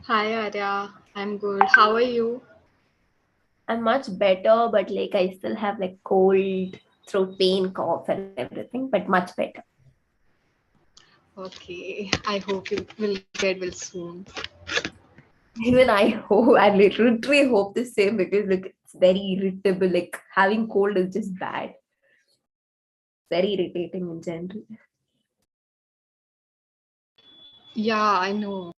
Hi Arya, I'm good. How are you? I'm much better, but I still have cold, throat pain, cough, and everything, but much better. Okay, I hope you will get well soon. Even I hope, I literally hope the same because it's very irritable. Like having cold is just bad. Very irritating in general. Yeah, I know.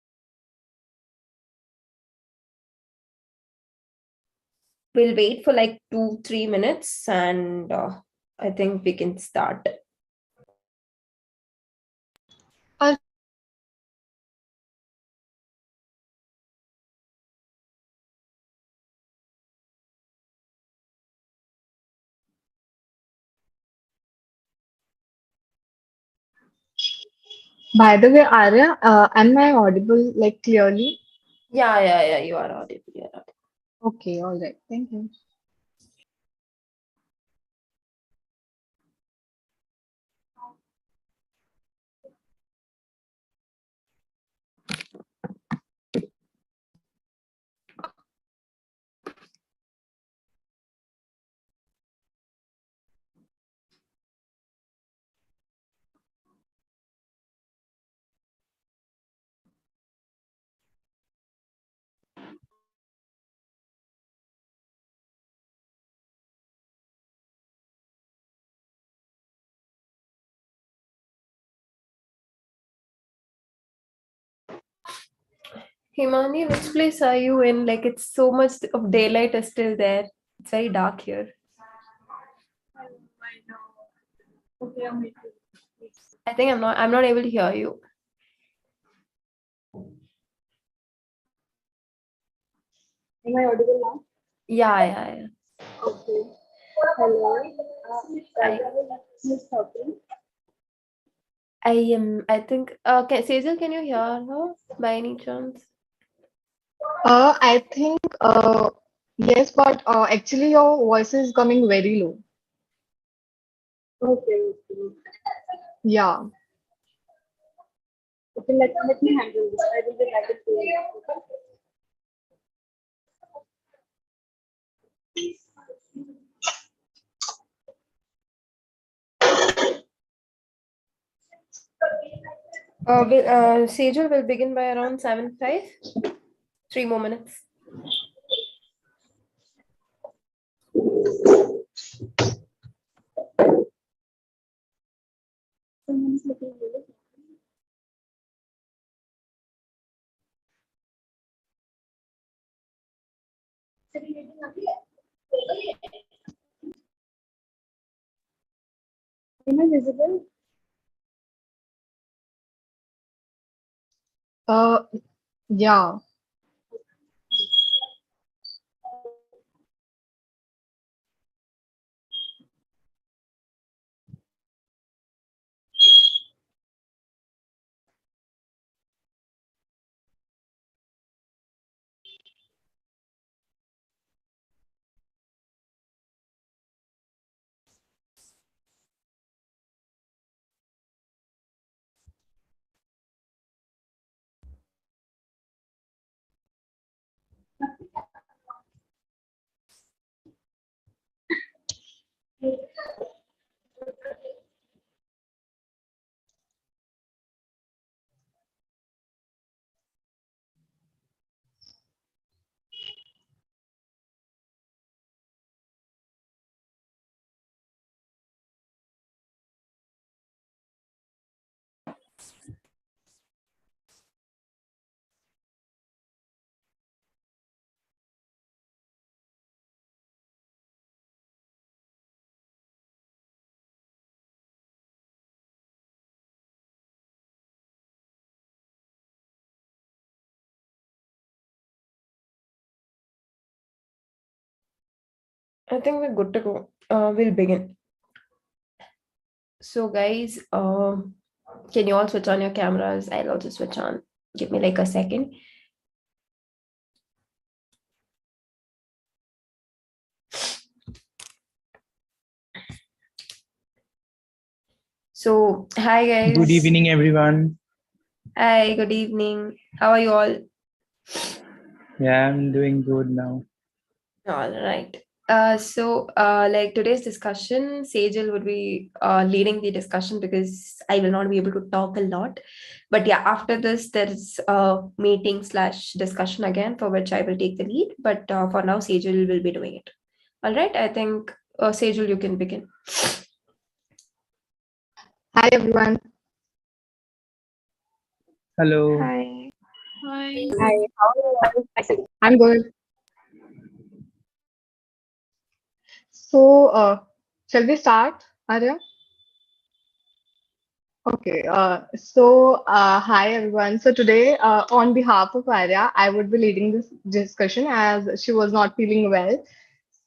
We'll wait for 2-3 minutes and I think we can start. By the way, Arya, am I audible like clearly? Yeah, you are audible. You are audible. Okay, all right. Thank you. Himani, which place are you in? Like it's so much of daylight is still there. It's very dark here. I think I'm not able to hear you. Am I audible now? Yeah. Okay. Hello. I Miss talking. I think Sejal, can you hear her by any chance? I think yes, but actually your voice is coming very low. Okay, okay. Yeah. Okay, let me handle this. I will be back to you. Okay? Sejal will begin by around 7:05. 3 more minutes. Someone's looking really. Am I visible? Uh, yeah. I think we're good to go. We'll begin. So, guys, can you all switch on your cameras? I'll also switch on. Give me like a second. So, hi Good guys. evening, everyone. Hi, good evening. How are you all? Yeah, I'm doing good now. All right. Like today's discussion, Sejal would be leading the discussion because I will not be able to talk a lot. But yeah, after this, there's a meeting slash discussion again for which I will take the lead. But for now, Sejal will be doing it. All right. I think Sejal, you can begin. Hi everyone. Hello. Hi. Hi. Hi, how are you all? I'm good. So, shall we start, Arya? Okay. Hi everyone. So today, on behalf of Arya, I would be leading this discussion as she was not feeling well.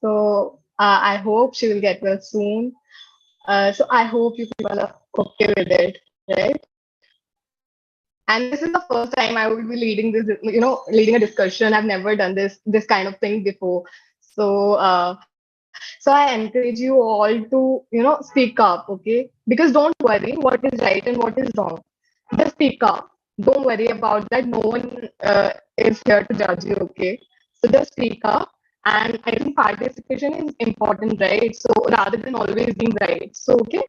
So, I hope she will get well soon. So I hope you people are okay with it, right? And this is the first time I will be leading this, leading a discussion. I've never done this kind of thing before. So I encourage you all to, speak up, okay? Because don't worry what is right and what is wrong. Just speak up. Don't worry about that. No one is here to judge you, okay? So just speak up. And I think participation is important, right? So rather than always being right. So, okay,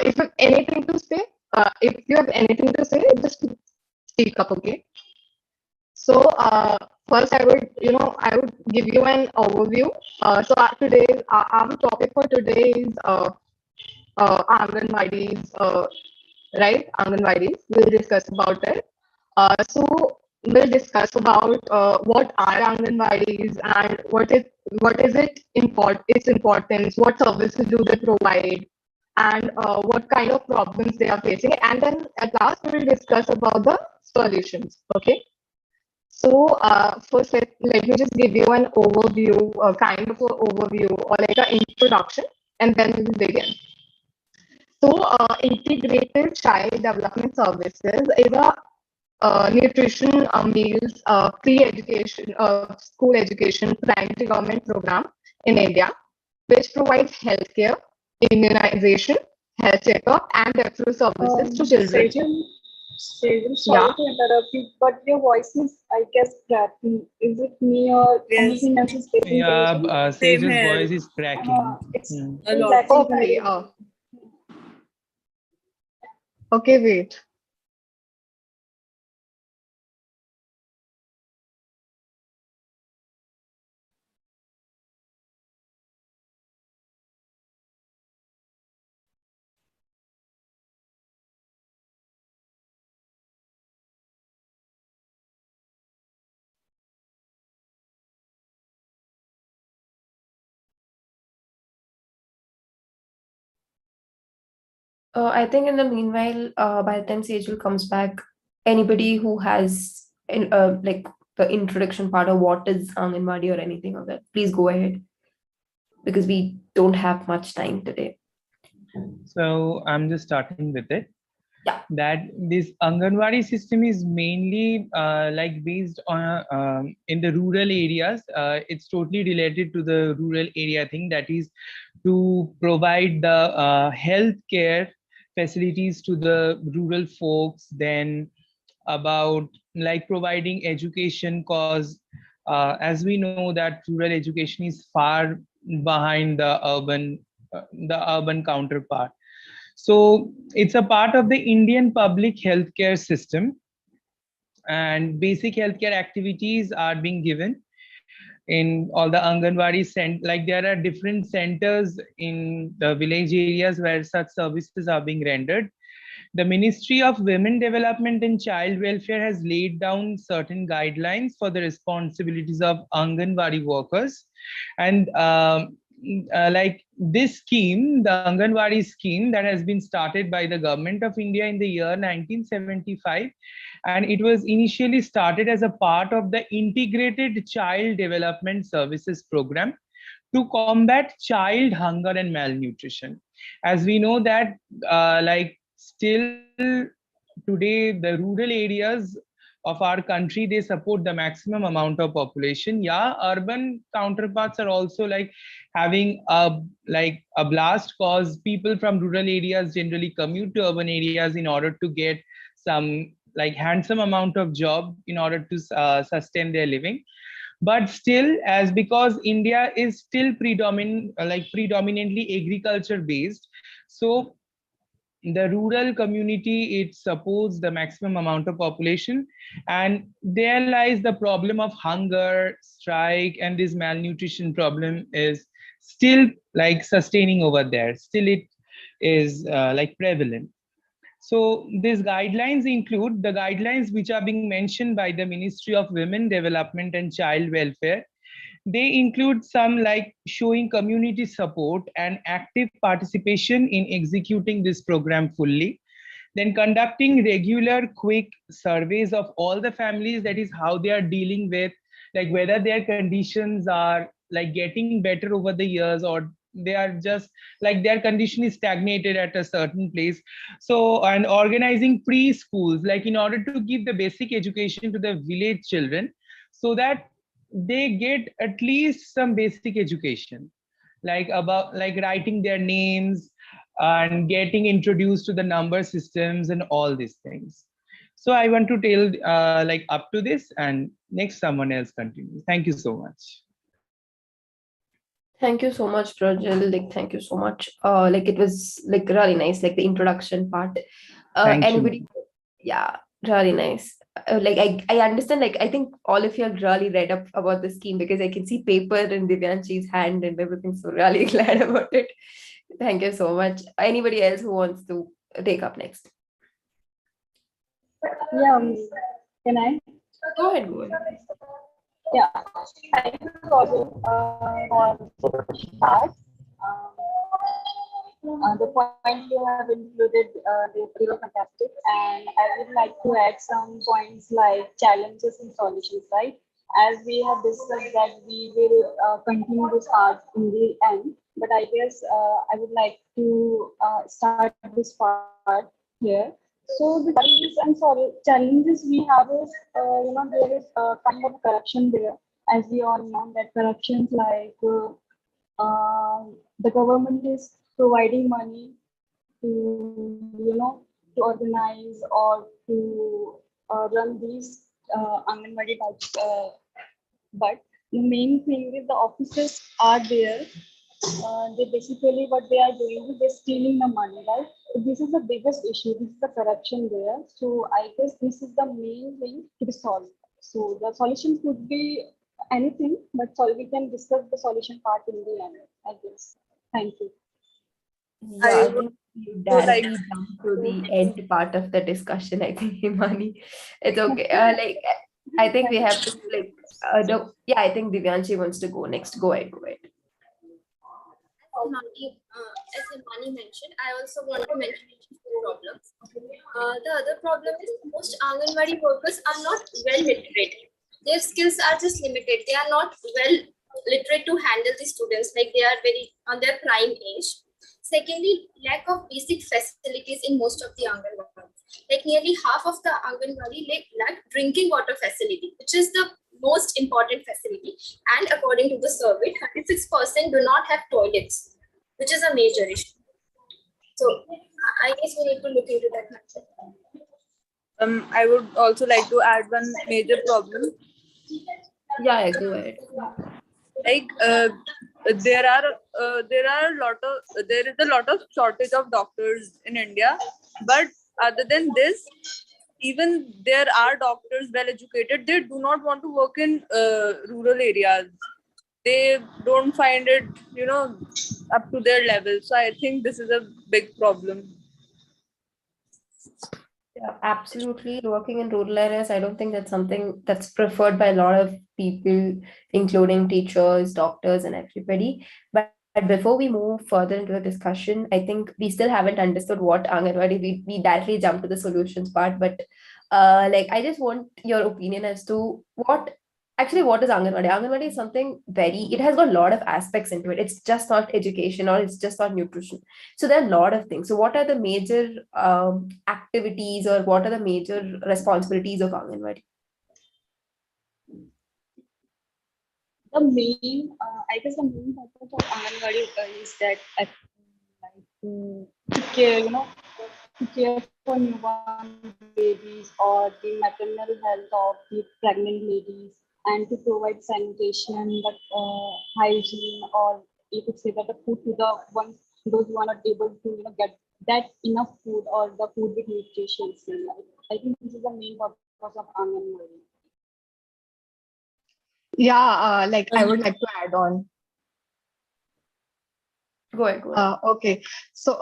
if you have anything to say, just speak up, okay? So first, I would give you an overview. Our topic for today is Anganwadis, right? Anganwadis. We'll discuss about it. So we'll discuss about what are Anganwadis and what is its importance, what services do they provide, and what kind of problems they are facing. And then at last we will discuss about the solutions. Okay. So, first, let me just give you an overview, a kind of an overview or like an introduction, and then we will begin. So, integrated child development services is a nutrition, meals, pre-education, school education, primary government program in India, which provides healthcare, immunization, health checkup, and referral services to children. Sejal, Yeah. sorry to interrupt you, but your voice is, I guess, cracking. Is it me or Yes, anything else is facing the Yeah, issue? same Sage's here. voice is cracking. It's Hmm. A lot. cracking Okay. continuously. Okay. Wait. I think in the meanwhile, by the time Sejal comes back, anybody who has like the introduction part of what is Anganwadi or anything of that, please go ahead because we don't have much time today. So I'm just starting with it. Yeah. That this Anganwadi system is mainly like based on in the rural areas. It's totally related to the rural area thing. That is to provide the health care facilities to the rural folks. Then about like providing education, cause as we know that rural education is far behind the urban counterpart. So it's a part of the Indian public healthcare system, and basic healthcare activities are being given in all the Anganwadi like there are different centers in the village areas where such services are being rendered. The Ministry of Women Development and Child Welfare has laid down certain guidelines for the responsibilities of Anganwadi workers. And like this scheme, the Anganwadi scheme that has been started by the government of India in the year 1975, and it was initially started as a part of the Integrated Child Development Services Program to combat child hunger and malnutrition. As we know that like still today the rural areas of our country, they support the maximum amount of population. Yeah, urban counterparts are also like having a blast, cause people from rural areas generally commute to urban areas in order to get some like handsome amount of job in order to sustain their living. But still, as because India is still predominantly agriculture based, so the rural community, it supports the maximum amount of population, and there lies the problem of hunger, strike, and this malnutrition problem is still like sustaining over there. Still it is like prevalent. So these guidelines include the guidelines which are being mentioned by the Ministry of Women Development and Child Welfare. They include some like showing community support and active participation in executing this program fully. Then conducting regular quick surveys of all the families, that is how they are dealing with, like whether their conditions are like getting better over the years, or they are just like their condition is stagnated at a certain place. So, and organizing preschools, like in order to give the basic education to the village children, so that they get at least some basic education, like about like writing their names and getting introduced to the number systems and all these things. So I want to tell like up to this, and next someone else continues. Thank you so much. Thank you so much, Prajal. Like, thank you so much. Like it was like really nice, like the introduction part. Thank Anybody? you. Yeah, really nice. Like I understand. Like I think all of you have really read up about the scheme because I can see paper in Divyanshi's hand and everything. So really glad about it. Thank you so much. Anybody else who wants to take up next? Yeah, can I? Go ahead. Go ahead. Yeah, thank you, Causal, for start. The point you have included, they were fantastic, and I would like to add some points like challenges and solutions, right? As we have discussed that we will continue this part in the end, but I guess I would like to start this part here. So the challenges and challenges we have is, there is kind of corruption there, as we all know that corruptions like the government is providing money to to organize or to run these Anganwadi types. But the main thing is the officers are there. They basically what they are doing is they're stealing the money, right? So this is the biggest issue. This is the corruption there. So I guess this is the main thing to be solved. So the solution could be anything, but we can discuss the solution part in the end, I guess. Thank you. Yeah, I I would think you also like directly jump to the end part of the discussion. I think, Himani, it's okay. Like I think we have to like. Yeah, I think Divyanshi wants to go next. Go ahead. Go ahead. As Himani mentioned, I also want to mention two problems. The other problem is most Anganwadi workers are not well literate. Their skills are just limited. They are not well literate to handle the students, like they are very on their prime age. Secondly, lack of basic facilities in most of the Anganwadi. Like nearly half of the Anganwadi lack drinking water facility, which is the most important facility. And according to the survey, 36% do not have toilets, which is a major issue. So I guess we need to look into that matter. I would also like to add one major problem. Yeah, go ahead. Like there is a lot of shortage of doctors in India, but other than this, even there are doctors well educated, they do not want to work in rural areas. They don't find it, up to their level. So I think this is a big problem. Yeah, absolutely. Working in rural areas, I don't think that's something that's preferred by a lot of people, including teachers, doctors, and everybody. But before we move further into the discussion, I think we still haven't understood what Anganwadi. We directly jump to the solutions part, but like I just want your opinion as to what is Anganwadi? Anganwadi is something it has got a lot of aspects into it. It's just not education or it's just not nutrition. So there are a lot of things. So what are the major activities or what are the major responsibilities of Anganwadi? The main, I guess the main purpose of Anganwadi is that like to care, to care for newborn babies babies or the maternal health of the pregnant ladies, and to provide sanitation, but hygiene, or you could say that the food to the ones those who are not able to get that enough food or the food with nutrition in life. I think this is the main purpose of Anganwadi. Yeah, like I would like to add on. Go ahead. Okay. So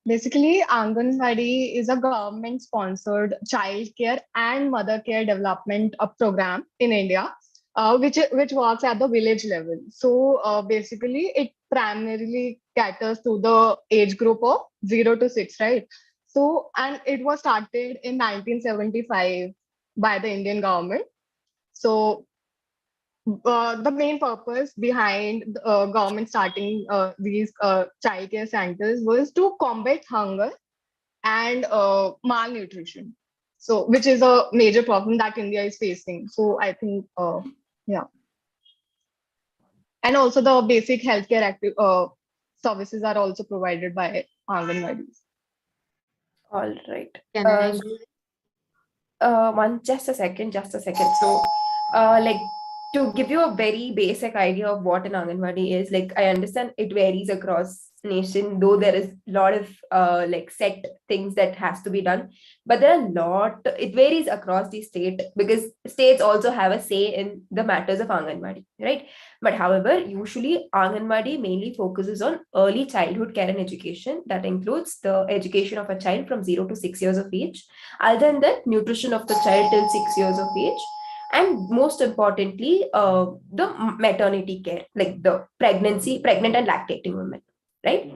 basically, Anganwadi is a government-sponsored childcare and mother care development program in India, which works at the village level. So basically, it primarily caters to the age group of 0 to 6, right? So, and it was started in 1975 by the Indian government. So the main purpose behind the government starting these childcare centers was to combat hunger and malnutrition. So, which is a major problem that India is facing. So, I think, yeah. And also the basic healthcare services are also provided by Anganwadis. All right. Can I Just a second. So, like, to give you a very basic idea of what an Anganwadi is, like, I understand it varies across nation, though there is a lot of like set things that has to be done, but there are a lot, it varies across the state because states also have a say in the matters of Anganwadi, right? But however, usually Anganwadi mainly focuses on early childhood care and education. That includes the education of a child from 0 to 6 years of age, other than that, nutrition of the child till 6 years of age, and most importantly, the maternity care, like the pregnant and lactating women, right?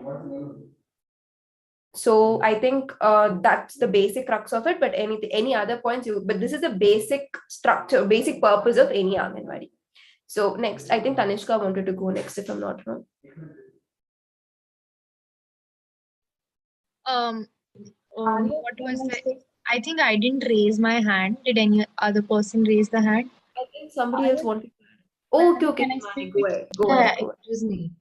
So I think that's the basic crux of it. But any other points, but this is the basic structure, basic purpose of any Anganwadi. So next, I think Tanishka wanted to go next, if I'm not wrong. What was that? I think I didn't raise my hand. Did any other person raise the hand? I think somebody else wanted. Oh, okay. Can I speak? Go ahead. It was me.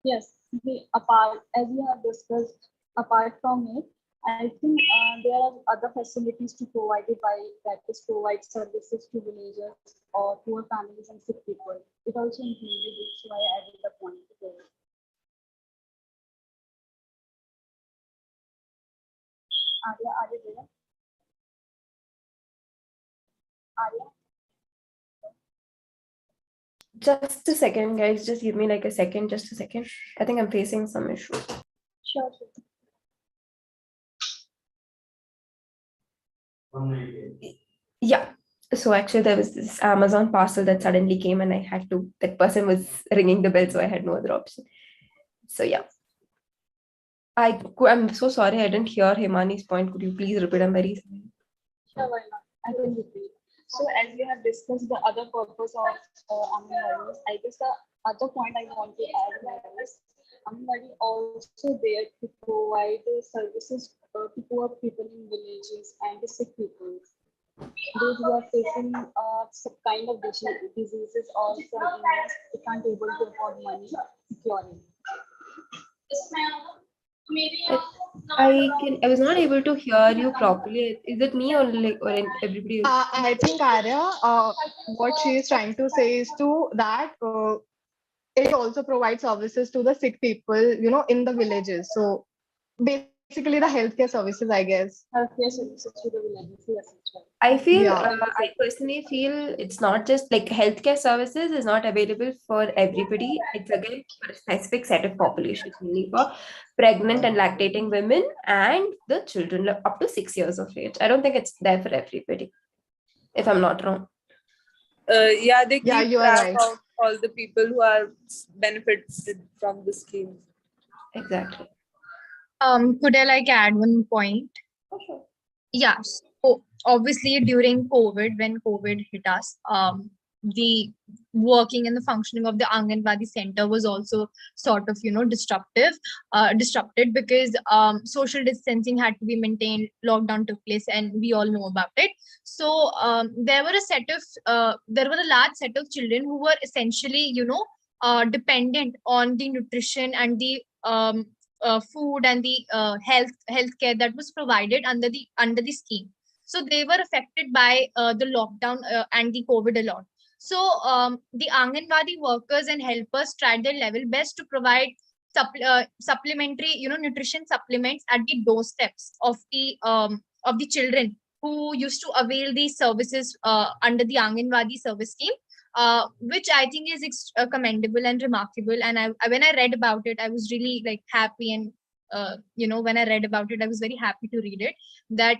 Yes, as we have discussed, apart from it, I think there are other facilities to provided by that is provide services to villagers or poor families and sick people. It also included it, so I added the point there. Arya, are you there? Arya? Just a second, guys. Just give me like a second. Just a second. I think I'm facing some issue. Sure. Yeah. So actually, there was this Amazon parcel that suddenly came, and I had to. That person was ringing the bell, so I had no other option. So yeah. I'm so sorry. I didn't hear Himani's point. Could you please repeat? I'm very sorry. Sure, why not? I can repeat. So as we have discussed the other purpose of Anganwadis, I guess the other point I want to add is Anganwadi also there to provide services to poor people in villages and the sick people. Those who are facing some kind of diseases or some illness, they can't able to afford money to cure it. I was not able to hear you properly. Is it me or everybody else? I think Arya, what she is trying to say is that it also provides services to the sick people, in the villages. So basically the healthcare services, I guess. Healthcare services to the villages, yes, that's right. I personally feel it's not just like healthcare services is not available for everybody. It's again for a specific set of population, mainly for pregnant and lactating women and the children up to 6 years of age. I don't think it's there for everybody, if I'm not wrong. Yeah, they keep you are track right. of all the people who are benefited from the scheme. Exactly. Could I like add one point? Sure. Yeah. So obviously during COVID, when COVID hit us, the working and the functioning of the Anganwadi center was also sort of disrupted because social distancing had to be maintained, lockdown took place, and we all know about it. So there were a large set of children who were essentially dependent on the nutrition and the food and the health care that was provided under the scheme. So they were affected by the lockdown and the COVID a lot. So the Anganwadi workers and helpers tried their level best to provide supplementary, nutrition supplements at the doorsteps of the children who used to avail these services under the Anganwadi service scheme, which I think is commendable and remarkable. And when I read about it, I was really like happy. And when I read about it, I was very happy to read it. That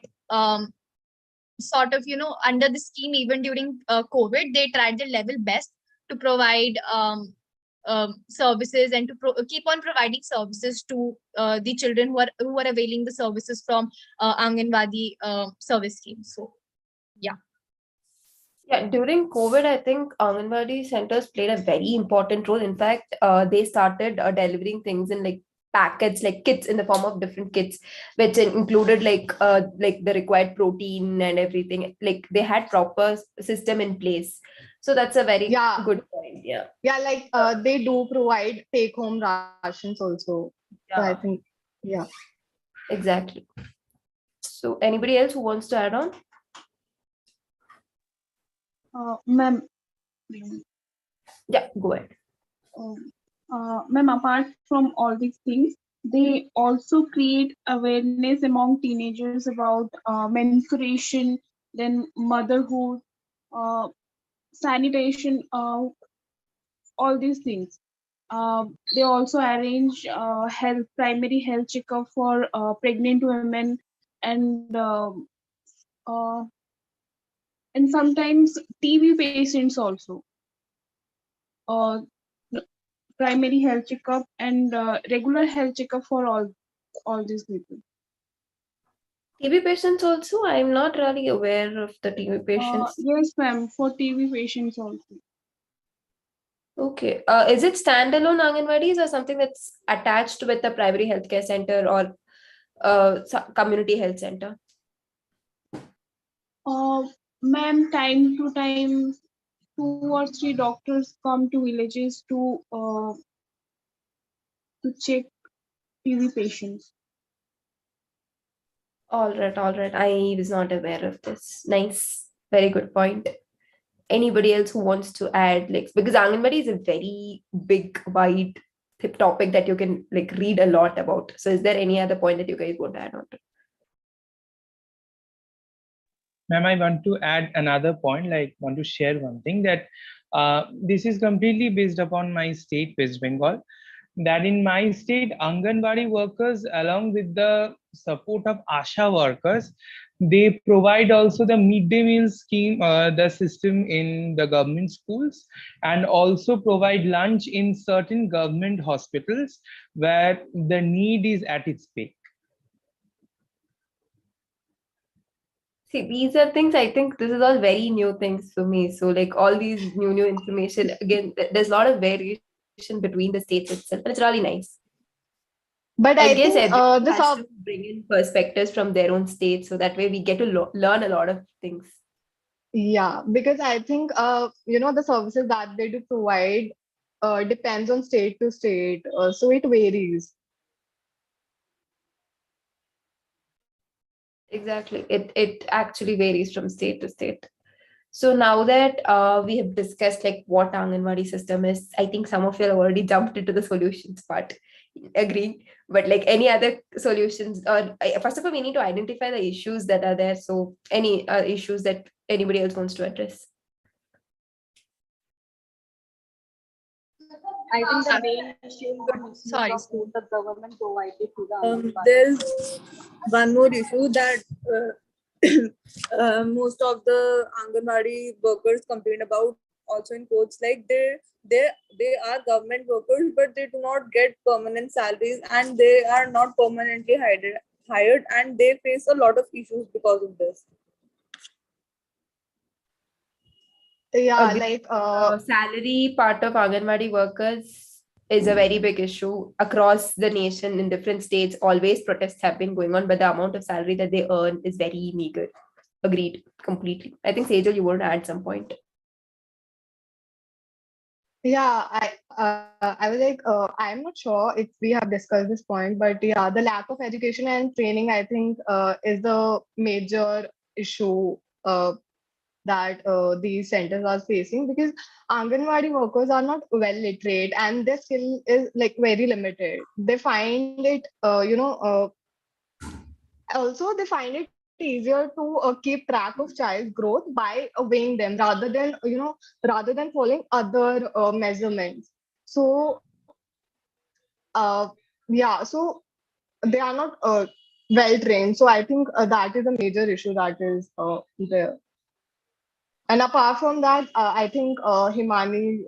sort of, under the scheme, even during COVID, they tried their level best to provide services and to keep on providing services to the children who are availing the services from Anganwadi service scheme. So, yeah. Yeah, during COVID, I think Anganwadi centers played a very important role. In fact, they started delivering things in like packets, like kits in the form of different kits, which included like the required protein and everything. Like they had proper system in place. So that's a very Yeah. good point. Yeah. Yeah, like they do provide take-home rations also. So I Yeah, think, yeah. exactly. So anybody else who wants to add on? Ma'am, Yeah, go ahead. ma'am, apart from all these things, they also create awareness among teenagers about menstruation, then motherhood, uh, sanitation, all these things. They also arrange primary health checkup for pregnant women, and uh, and sometimes TB patients also. Uh, Primary health checkup and regular health checkup for all these people. TB patients also? I'm not really aware of the TB patients. Yes, ma'am, for TB patients also. Okay. Is it standalone Anganwadis or something that's attached with the primary healthcare center or community health center? Ma'am, time to time, 2 or 3 doctors come to villages to check TB patients. All right, all right. I was not aware of this. Nice. Very good point. Anybody else who wants to add, like, because Anganwadi is a very big, wide topic that you can like read a lot about. So is there any other point that you guys want to add on to? Ma'am, I want to add another point, like want to share one thing that this is completely based upon my state, West Bengal, that in my state, Anganwadi workers, along with the support of ASHA workers, they provide also the midday meal scheme, the system in the government schools, and also provide lunch in certain government hospitals where the need is at its peak. See, these are things I think this is all very new things for me. So, like all these new information, again, there's a lot of variation between the states itself, and it's really nice. But I I guess think everyone this has to bring in perspectives from their own state, so that way we get to learn a lot of things. yeah, because I think the services that they do provide depends on state to state, so it varies. Exactly. It actually varies from state to state. So now that we have discussed like what Anganwadi system is, I think some of you have already jumped into the solutions part. Agree. But like any other solutions, or first of all, we need to identify the issues that are there. So any issues that anybody else wants to address? I think the main issue is the misuse Sorry. of food the government provided to the Anganwadi. There's one more issue that most of the Anganwadi workers complain about also in courts, like they are government workers, but they do not get permanent salaries and they are not permanently hired, and they face a lot of issues because of this. Yeah, Agree. like Salary part of Anganwadi workers is a very big issue across the nation in different states. Always protests have been going on, but the amount of salary that they earn is very meager. Agreed completely. I think Sejal, you want to add some point. yeah, I was like, I'm not sure if we have discussed this point, but yeah, the lack of education and training, I think, is the major issue that these centers are facing, because Anganwadi workers are not well literate and their skill is like very limited. They find it, also they find it easier to keep track of child's growth by weighing them rather than following other measurements. So yeah, so they are not well trained. So I think that is a major issue that is there. And apart from that, I think Himani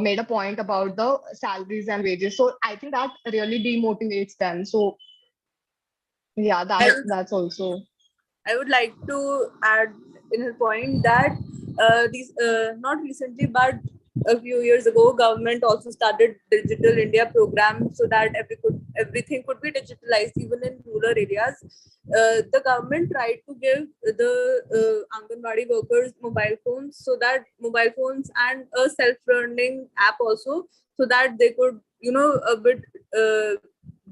made a point about the salaries and wages. So I think that really demotivates them. So yeah, I would, that's also. I would like to add in her point that these not recently but a few years ago, government also started Digital India program so that everything could be digitalized even in rural areas. The government tried to give the Anganwadi workers mobile phones, so that mobile phones and a self-learning app also, so that they could a bit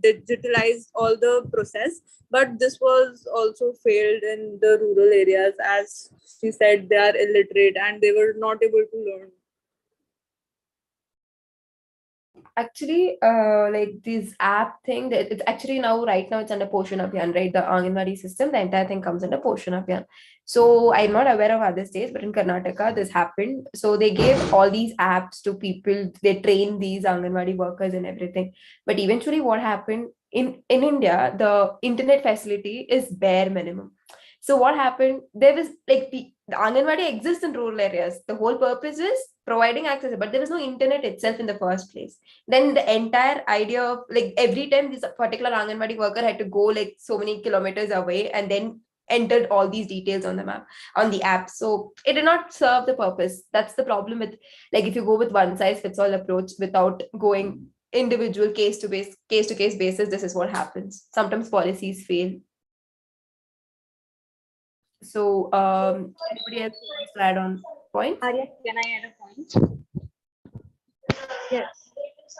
digitalize all the process. But this was also failed in the rural areas, as she said they are illiterate and they were not able to learn. Actually, like this app thing, that it's actually now, right now, it's under Poshan Abhiyan, right? The Anganwadi system, the entire thing comes under Poshan Abhiyan. So I'm not aware of other states, but in Karnataka, this happened. So they gave all these apps to people, they train these Anganwadi workers and everything. But eventually, what happened in India, the internet facility is bare minimum. So what happened? There was like the Anganwadi exists in rural areas. The whole purpose is providing access, but there was no internet itself in the first place. Then the entire idea of like every time this particular Anganwadi worker had to go like so many kilometers away and then entered all these details on the map on the app. So it did not serve the purpose. That's the problem with, like, if you go with one size fits all approach without going individual case to case basis, this is what happens. Sometimes policies fail. So anybody else who wants to add on points? Arya, can I add a point? Yes.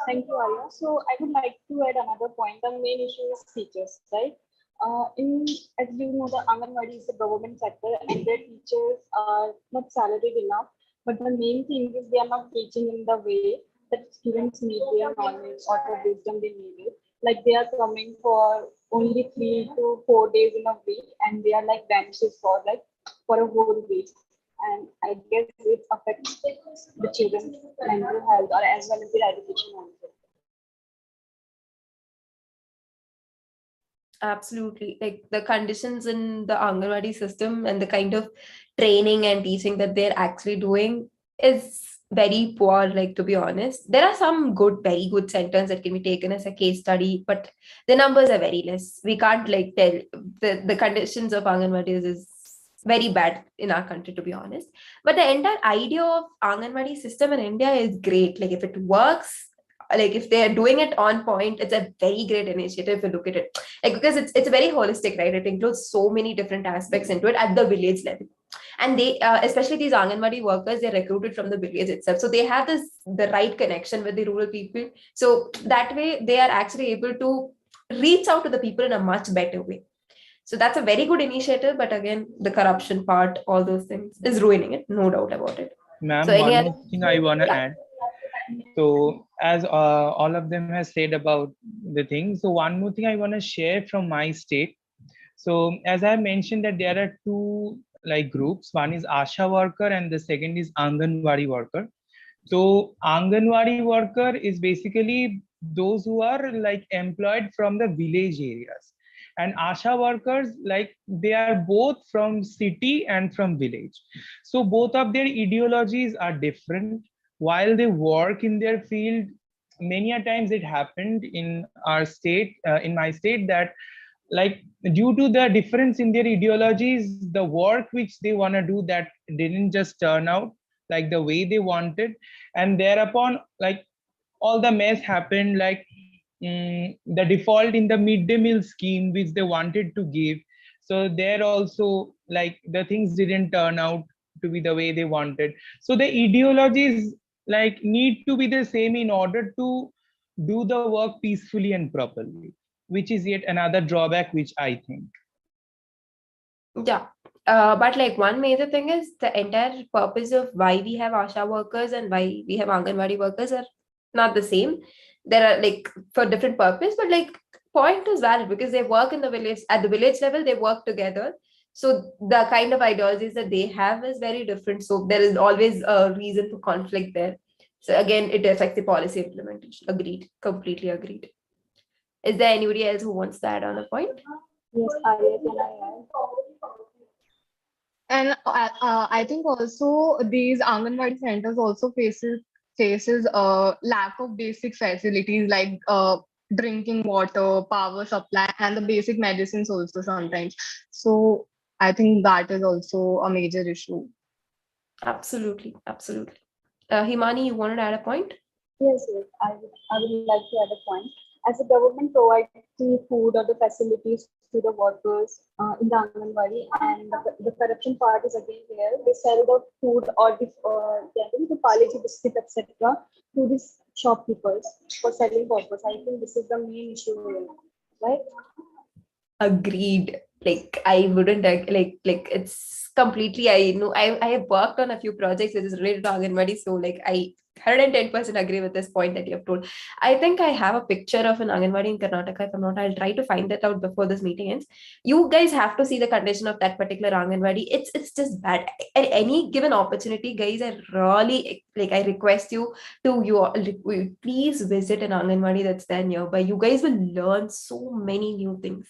Thank you, Arya. So I would like to add another point. The main issue is teachers, right? As you know, the Anganwadi is a government sector, and their teachers are not salaried enough. But the main thing is they are not teaching in the way that students need their knowledge or the wisdom they need it. Like they are coming for only 3 to 4 days in a week, and they are like vanishes for a whole week. And I guess it affects the children's mental health or as well as their education also. Absolutely. Like the conditions in the Anganwadi system and the kind of training and teaching that they're actually doing is very poor, like, to be honest. There are some very good centers that can be taken as a case study, but the numbers are very less. We can't like tell the conditions of Anganwadis is very bad in our country, to be honest. But the entire idea of Anganwadi system in India is great. Like if it works, like if they are doing it on point, it's a very great initiative if you look at it. Like because it's very holistic, right? It includes so many different aspects into it at the village level. And they, especially these Anganwadi workers, they're recruited from the village itself. So they have the right connection with the rural people. So that way they are actually able to reach out to the people in a much better way. So that's a very good initiative, but again, the corruption part, all those things is ruining it, no doubt about it. Ma'am, So one more thing I want to yeah. add. So as all of them have said about the thing, so one more thing I want to share from my state. So as I mentioned that there are two like groups, one is Asha worker and the second is Anganwadi worker. So Anganwadi worker is basically those who are like employed from the village areas, and Asha workers, like they are both from city and from village. So both of their ideologies are different. While they work in their field, many a times it happened in our state, in my state, that like due to the difference in their ideologies, the work which they want to do, that didn't just turn out like the way they wanted, and thereupon like all the mess happened, like the default in the midday meal scheme which they wanted to give. So there also like the things didn't turn out to be the way they wanted. So the ideologies like need to be the same in order to do the work peacefully and properly, which is yet another drawback which I think. Yeah. But like one major thing is the entire purpose of why we have ASHA workers and why we have Anganwadi workers are not the same. There are like for different purpose, but like point is valid because they work in the village at the village level, they work together. So the kind of ideologies that they have is very different. So there is always a reason for conflict there. So again, it affects the policy implementation. Agreed. Completely agreed. Is there anybody else who wants to add on a point? Yes, Arya, can I add? And I think also these Anganwadi centers also faces a lack of basic facilities like drinking water, power supply, and the basic medicines also sometimes. So I think that is also a major issue. Absolutely. Absolutely. Himani, you wanted to add a point? Yes, yes, I would like to add a point. As the government provides the food or the facilities to the workers in the Anganwadi, and the corruption part is again here. They sell the food or the Palaji biscuit, etc., to these shopkeepers for selling purpose. I think this is the main issue here, right? Agreed. Like I wouldn't like it's completely. I know I have worked on a few projects which is related to Anganwadi, so like I 110% agree with this point that you have told. I think I have a picture of an Anganwadi in Karnataka. If I'm not, I'll try to find that out before this meeting ends. You guys have to see the condition of that particular Anganwadi. It's just bad. At any given opportunity, guys, I really like I request you to please visit an Anganwadi that's there nearby. You guys will learn so many new things.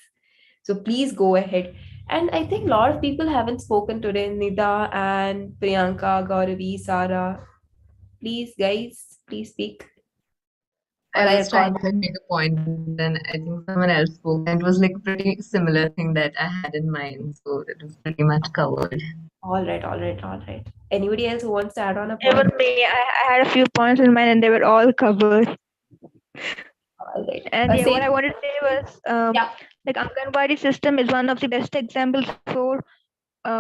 So please go ahead. And I think a lot of people haven't spoken today. Nida and Priyanka, Gauravi, Sarah. Please, guys, please speak. Or I I was trying record. to make a point, but then I think someone else spoke, and it was like a pretty similar thing that I had in mind. So it was pretty much covered. All right, all right, all right. Anybody else who wants to add on a Even point? me, I had a few points in mind and they were all covered. All right. And yeah, what I Same. wanted to say was Yeah. like Anganwadi system is one of the best examples for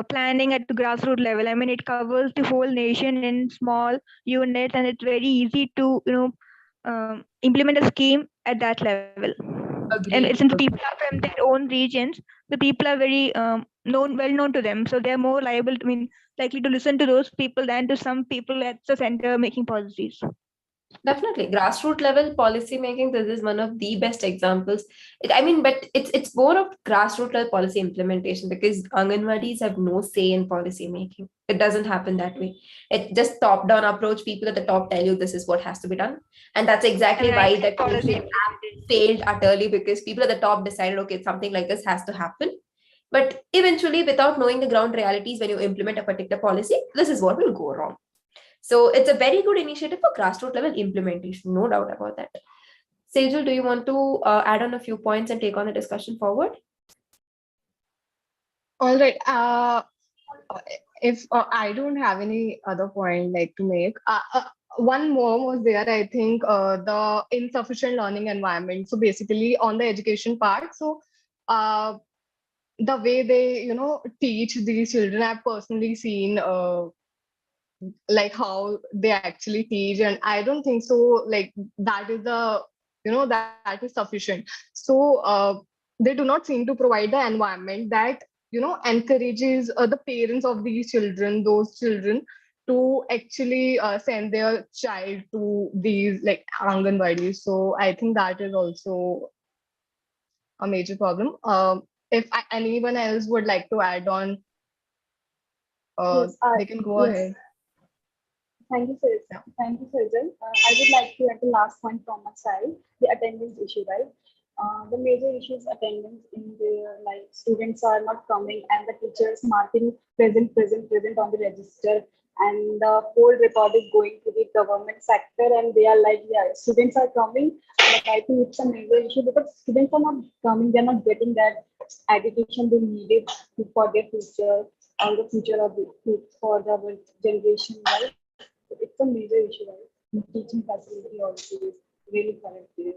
planning at the grassroots level. I mean, it covers the whole nation in small units, and it's very easy to implement a scheme at that level. And Agreed. since the people are from their own regions, the people are very well known to them, so they're more liable. Likely to listen to those people than to some people at the center making policies. Definitely, grassroots level policy making. This is one of the best examples. But it's more of grassroots level policy implementation because Anganwadis have no say in policy making. It doesn't happen that way. It just top down approach. People at the top tell you this is what has to be done, and that's exactly why the Policy app failed utterly because people at the top decided, okay, something like this has to happen. But eventually, without knowing the ground realities, when you implement a particular policy, this is what will go wrong. So it's a very good initiative for grassroots level implementation, no doubt about that. Sejal, do you want to add on a few points and take on the discussion forward? All right. If I don't have any other point like to make, one more was there. I think the insufficient learning environment. So basically, on the education part, so the way they teach these children, I've personally seen like how they actually teach, and I don't think so. Like that is the that is sufficient. So they do not seem to provide the environment that encourages the parents of these children, those children, to actually send their child to these like Anganwadis. So I think that is also a major problem. If anyone else would like to add on, Yes, they can go yes. ahead. Thank you, sir. Thank you, Sejal. I would like to add the last point from my side, the attendance issue, right? The major issue is attendance in the like students are not coming and the teachers marking present, present, present on the register, and the whole record is going to the government sector, and they are like, yeah, students are coming, but I think it's a major issue because students are not coming, they're not getting that education they needed for their future or the future of for the generation, right? It's a major issue, right? Teaching facility also is really correct there.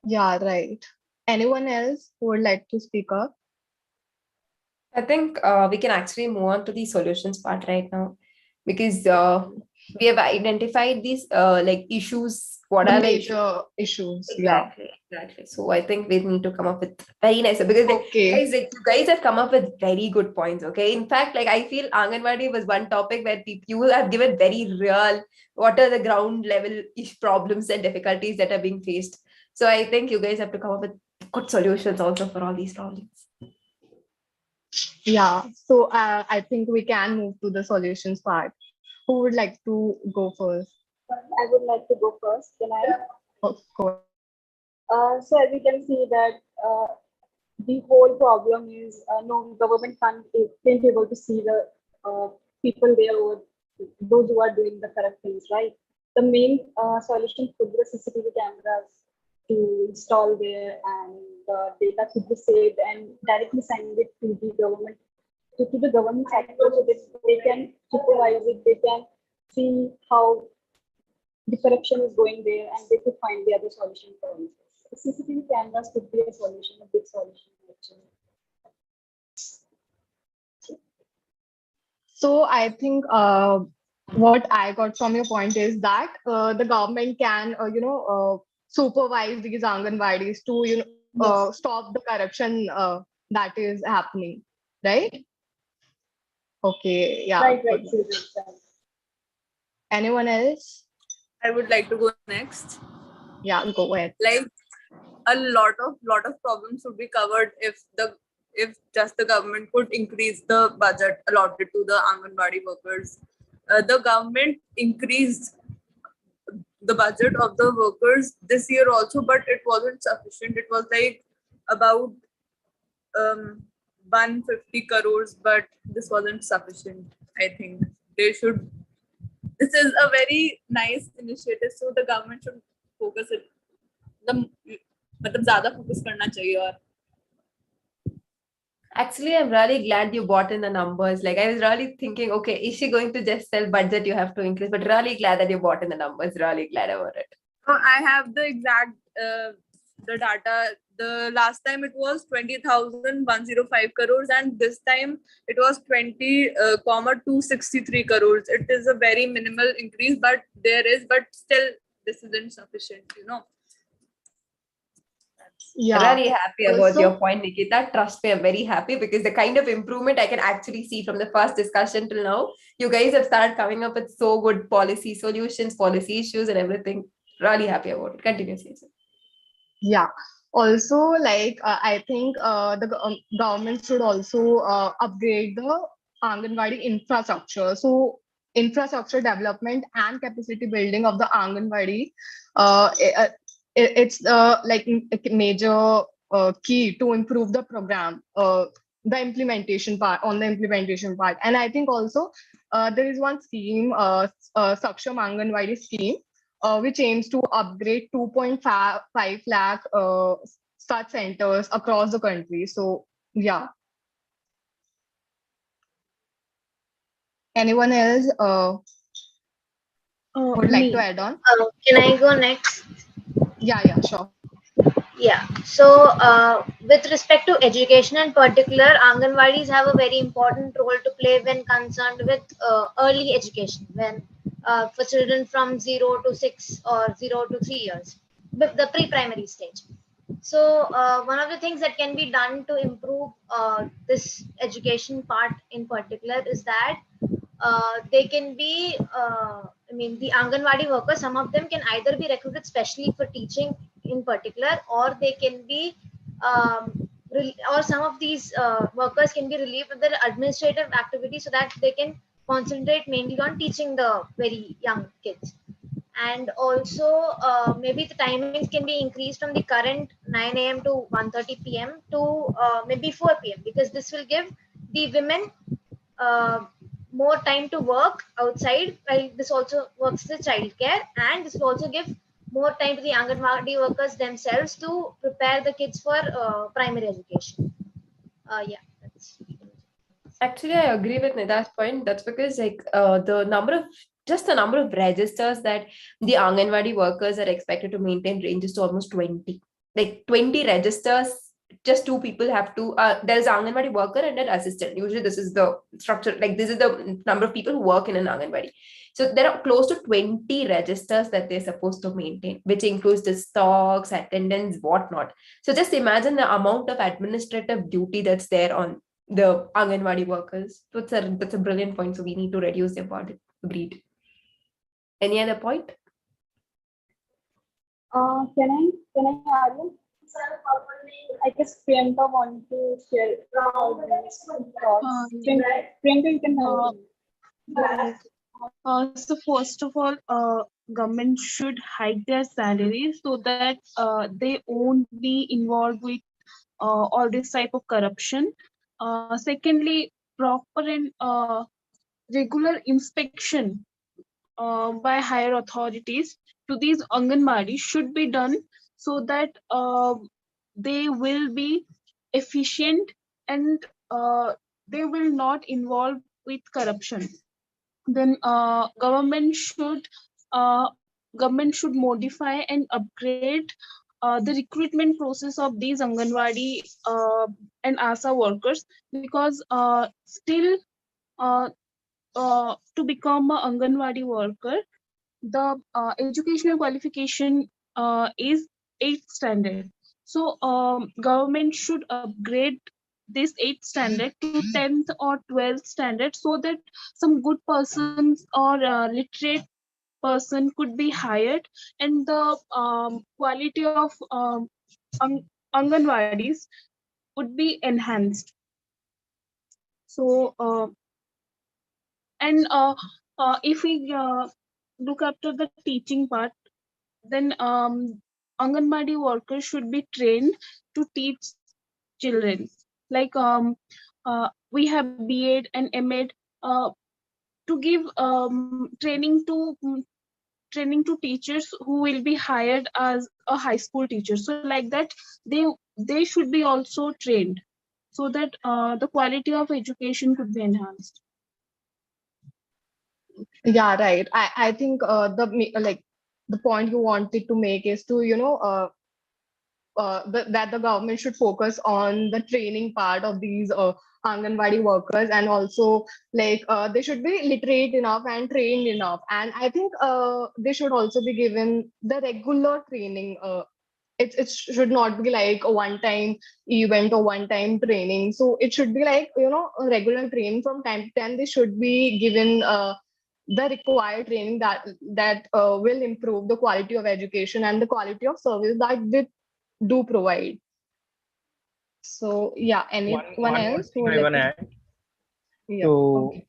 Yeah, right. Anyone else who would like to speak up? I think we can actually move on to the solutions part right now because we have identified these like issues. What The are the issues? major issues. Yeah. Exactly. So I think we need to come up with very nice, because Okay. guys, like, you guys have come up with very good points. Okay. In fact, like, I feel Anganwadi was one topic where you have given very real, what are the ground level problems and difficulties that are being faced. So I think you guys have to come up with good solutions also for all these problems. Yeah. So I think we can move to the solutions part. Who would like to go first? I would like to go first. Can I? Go ahead. So as you can see that the whole problem is no government can't able to see the people there or those who are doing the correct things, right? The main solution could be the CCTV cameras to install there, and the data could be saved and directly send it to the government, to the government sector, so that they can supervise it, they can see how the corruption is going there, and they could find the other solution for it. The CCTV cameras could be a solution, a big solution actually. So I think what I got from your point is that the government can, supervise these Anganwadis to, stop the corruption that is happening, right? Okay, yeah. Right, good. Anyone else? I would like to go next. Yeah, go ahead. Like, a lot of problems would be covered if just the government could increase the budget allotted to the Anganwadi workers. The government increased the budget of the workers this year also, but it wasn't sufficient. It was like about 150 crores, but this wasn't sufficient. I think they should. This is a very nice initiative, so the government should focus it. मतलब ज़्यादा focus करना चाहिए और Actually, I'm really glad you brought in the numbers. Like, I was really thinking, okay, is she going to just tell budget you have to increase? But really glad that you brought in the numbers. Really glad about it. So I have the exact the data. The last time it was 20,105 crores, and this time it was 20,263 crores. It is a very minimal increase, but still this isn't sufficient, you know. Yeah. Really happy about your point, Nikita. Trust me, I'm very happy, because the kind of improvement I can actually see from the first discussion till now, you guys have started coming up with so good policy solutions, policy issues, and everything. Really happy about it. Continue, Cesar. Yeah. Also, like I think the government should also upgrade the Anganwadi infrastructure. So infrastructure development and capacity building of the Anganwadi, it's like a major key to improve the program, the implementation part. And I think also there is one scheme, Saksham Anganwadi scheme, which aims to upgrade 2.5 lakh such centers across the country. So yeah. Anyone else would like to add on? Can I go next? Yeah, sure. Yeah. So, with respect to education in particular, Anganwadis have a very important role to play when concerned with early education, when for children from 0 to 6 or 0 to 3 years, the pre-primary stage. So, one of the things that can be done to improve this education part in particular is that they can be, the Anganwadi workers, some of them can either be recruited specially for teaching in particular, or they can be, or some of these workers can be relieved of their administrative activities so that they can concentrate mainly on teaching the very young kids. And also, maybe the timings can be increased from the current 9 a.m. to 1:30 p.m. to maybe 4 p.m. because this will give the women more time to work outside, while this also works the childcare, and this will also give more time to the Anganwadi workers themselves to prepare the kids for primary education. Yeah, that's. Actually, I agree with Nida's point. That's because, like, the number of registers that the Anganwadi workers are expected to maintain ranges to almost 20. Like 20 registers just two people have to, there's an Anganwadi worker and an assistant. Usually this is the structure, like this is the number of people who work in an Anganwadi. So there are close to 20 registers that they're supposed to maintain, which includes the stocks, attendance, whatnot. So just imagine the amount of administrative duty that's there on the Anganwadi workers. So that's a brilliant point. So we need to reduce their burden. Agreed. Any other point? Can I add one? I guess Priyanka want to share these thoughts. Priyanka, you can help me. So first of all, government should hike their salaries so that they won't be involved with all this type of corruption. Secondly, proper and regular inspection by higher authorities to these Anganwadi should be done so that they will be efficient and they will not involve with corruption. Then government should modify and upgrade the recruitment process of these Anganwadi and ASA workers, because still to become an Anganwadi worker, the educational qualification is 8th standard. So government should upgrade this 8th standard to 10th or 12th standard so that some good persons or literate person could be hired, and the quality of Anganwadis would be enhanced. So and if we look after the teaching part, then Anganwadi workers should be trained to teach children. Like we have B.Ed and M.Ed to give training to teachers who will be hired as a high school teacher. So like that, they should be also trained so that the quality of education could be enhanced. Yeah, right. I think the point you wanted to make is to that the government should focus on the training part of these Anganwadi workers, and also they should be literate enough and trained enough. And I think they should also be given the regular training. It should not be like a one-time event or one-time training. So it should be like a regular training from time to time. They should be given the required training that will improve the quality of education and the quality of service that they do provide. So yeah, anyone else who would I like want to to? add. Yeah, So okay.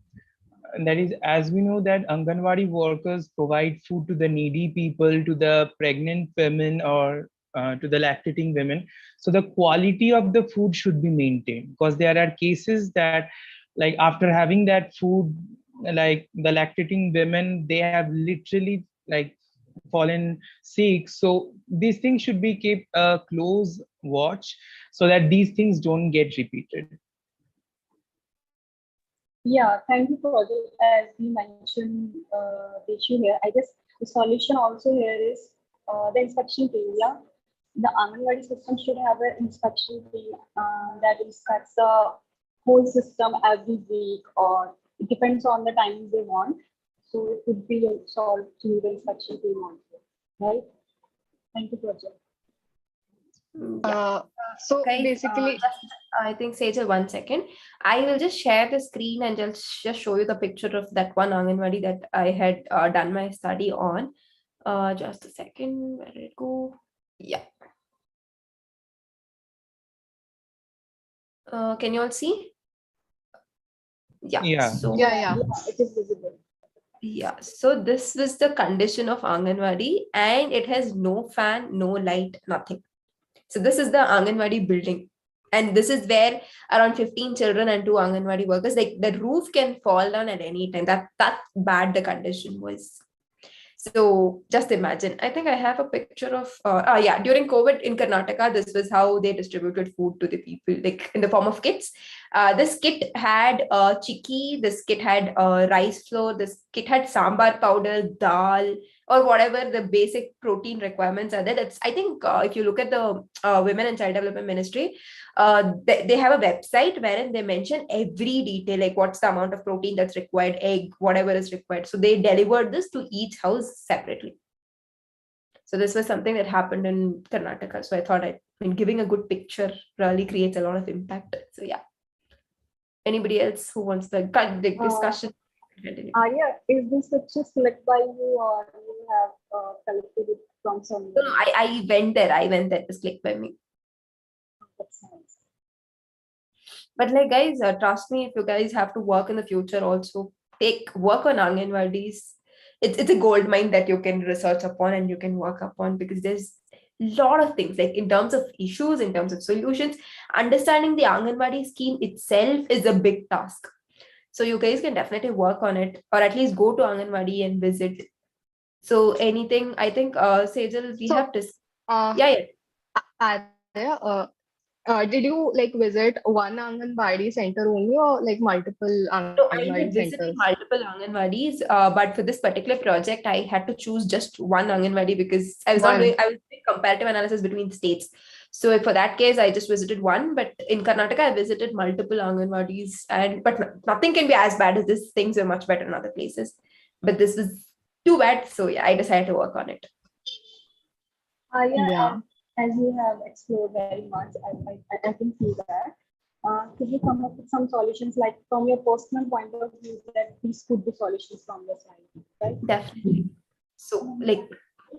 that is, as we know that Anganwadi workers provide food to the needy people, to the pregnant women, or to the lactating women. So the quality of the food should be maintained, because there are cases that, like, after having that food, like the lactating women, they have literally like fallen sick. So these things should be kept a close watch so that these things don't get repeated. Yeah, thank you for the, as we mentioned the issue here. I guess the solution also here is the inspection team. Yeah, the Anganwadi system should have an inspection team that inspects the whole system every week, or it depends on the times they want. So it could be solved through the inspection team also, right? Thank you, Project. So Guys, basically, I think Sejal, 1 second. I will just share the screen and just show you the picture of that one Anganwadi that I had done my study on. Just a second. Where did it go? Yeah. Can you all see? Yeah. Yeah. So yeah. It is visible. yeah, so this was the condition of Anganwadi, and it has no fan, no light, nothing. So this is the Anganwadi building, and this is where around 15 children and 2 Anganwadi workers, like the roof can fall down at any time. That bad the condition was. So just imagine. I think I have a picture of yeah, during COVID in Karnataka, this was how they distributed food to the people, like in the form of kits. This kit had chikki, this kit had rice flour, this kit had sambar powder, dal, or whatever the basic protein requirements are there. That's, I think, if you look at the Women and Child Development Ministry, they have a website wherein they mention every detail, like what's the amount of protein that's required, egg, whatever is required. So they delivered this to each house separately. So this was something that happened in Karnataka. So I thought, giving a good picture really creates a lot of impact. So yeah. Anybody else who wants the discussion? Arya, is this lecture select by you, or you have collected it from somewhere? No, I went there. It was clicked by me. That's nice. But like, guys, trust me, if you guys have to work in the future, also work on Anganwadis. It's a gold mine that you can research upon and you can work upon, because there's a lot of things, like in terms of issues, in terms of solutions. Understanding the Anganwadi scheme itself is a big task. So you guys can definitely work on it, or at least go to Anganwadi and visit. So anything, I think, Sejal, we have to. Did you like visit one Anganwadi center only, or like multiple Anganwadi I had visited centers? multiple Anganwadis, but for this particular project, I had to choose just one Anganwadi because I was doing comparative analysis between states. So for that case, I just visited one. But in Karnataka, I visited multiple Anganwadis, but nothing can be as bad as this. Things are much better in other places, but this was too bad. So yeah, I decided to work on it. As you have explored very much, I can see that. Could you come up with some solutions, like from your personal point of view, that these could be solutions from your side, right? Definitely. So, like,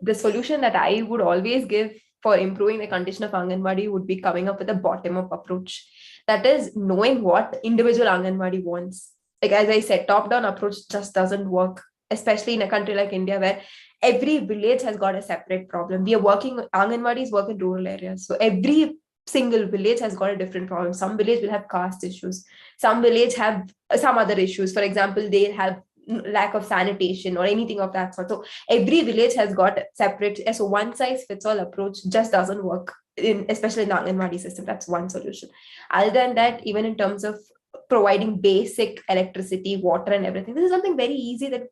the solution that I would always give for improving the condition of Anganwadi would be coming up with a bottom-up approach. That is, knowing what individual Anganwadi wants. Like, as I said, top-down approach just doesn't work, especially in a country like India, where every village has got a separate problem. Anganwadis work in rural areas. So every single village has got a different problem. Some village will have caste issues. Some village have some other issues. For example, they have lack of sanitation or anything of that sort. So every village has got separate. So one size fits all approach just doesn't work, especially in the Anganwadi system. That's one solution. Other than that, even in terms of providing basic electricity, water, and everything, this is something very easy that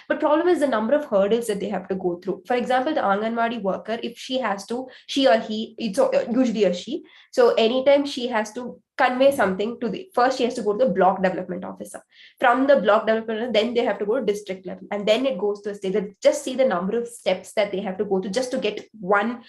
but problem is the number of hurdles that they have to go through. For example, the Anganwadi worker, if she or he, it's usually a she. So anytime she has to convey something to first she has to go to the block development officer. From the block development, then they have to go to district level, and then it goes to a state. Just see the number of steps that they have to go to just to get one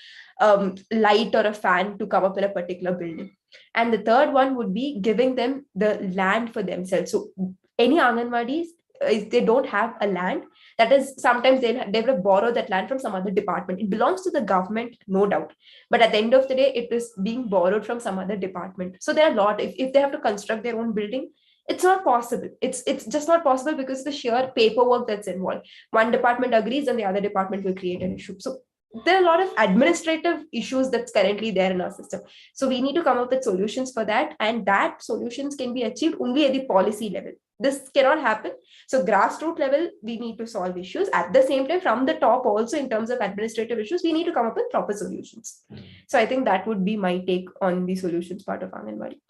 light or a fan to come up in a particular building. And the third one would be giving them the land for themselves. So any Anganwadis, if they don't have a land, that is, sometimes they will borrow that land from some other department. It belongs to the government, no doubt, but at the end of the day, it is being borrowed from some other department. So there are a lot. If they have to construct their own building, it's not possible. It's just not possible because the sheer paperwork that's involved. One department agrees and the other department will create an issue. So there are a lot of administrative issues that's currently there in our system. So we need to come up with solutions for that, and that solutions can be achieved only at the policy level. This cannot happen. So grassroots level, we need to solve issues. At the same time, from the top also, in terms of administrative issues, we need to come up with proper solutions. So I think that would be my take on the solutions part of Anganwadi.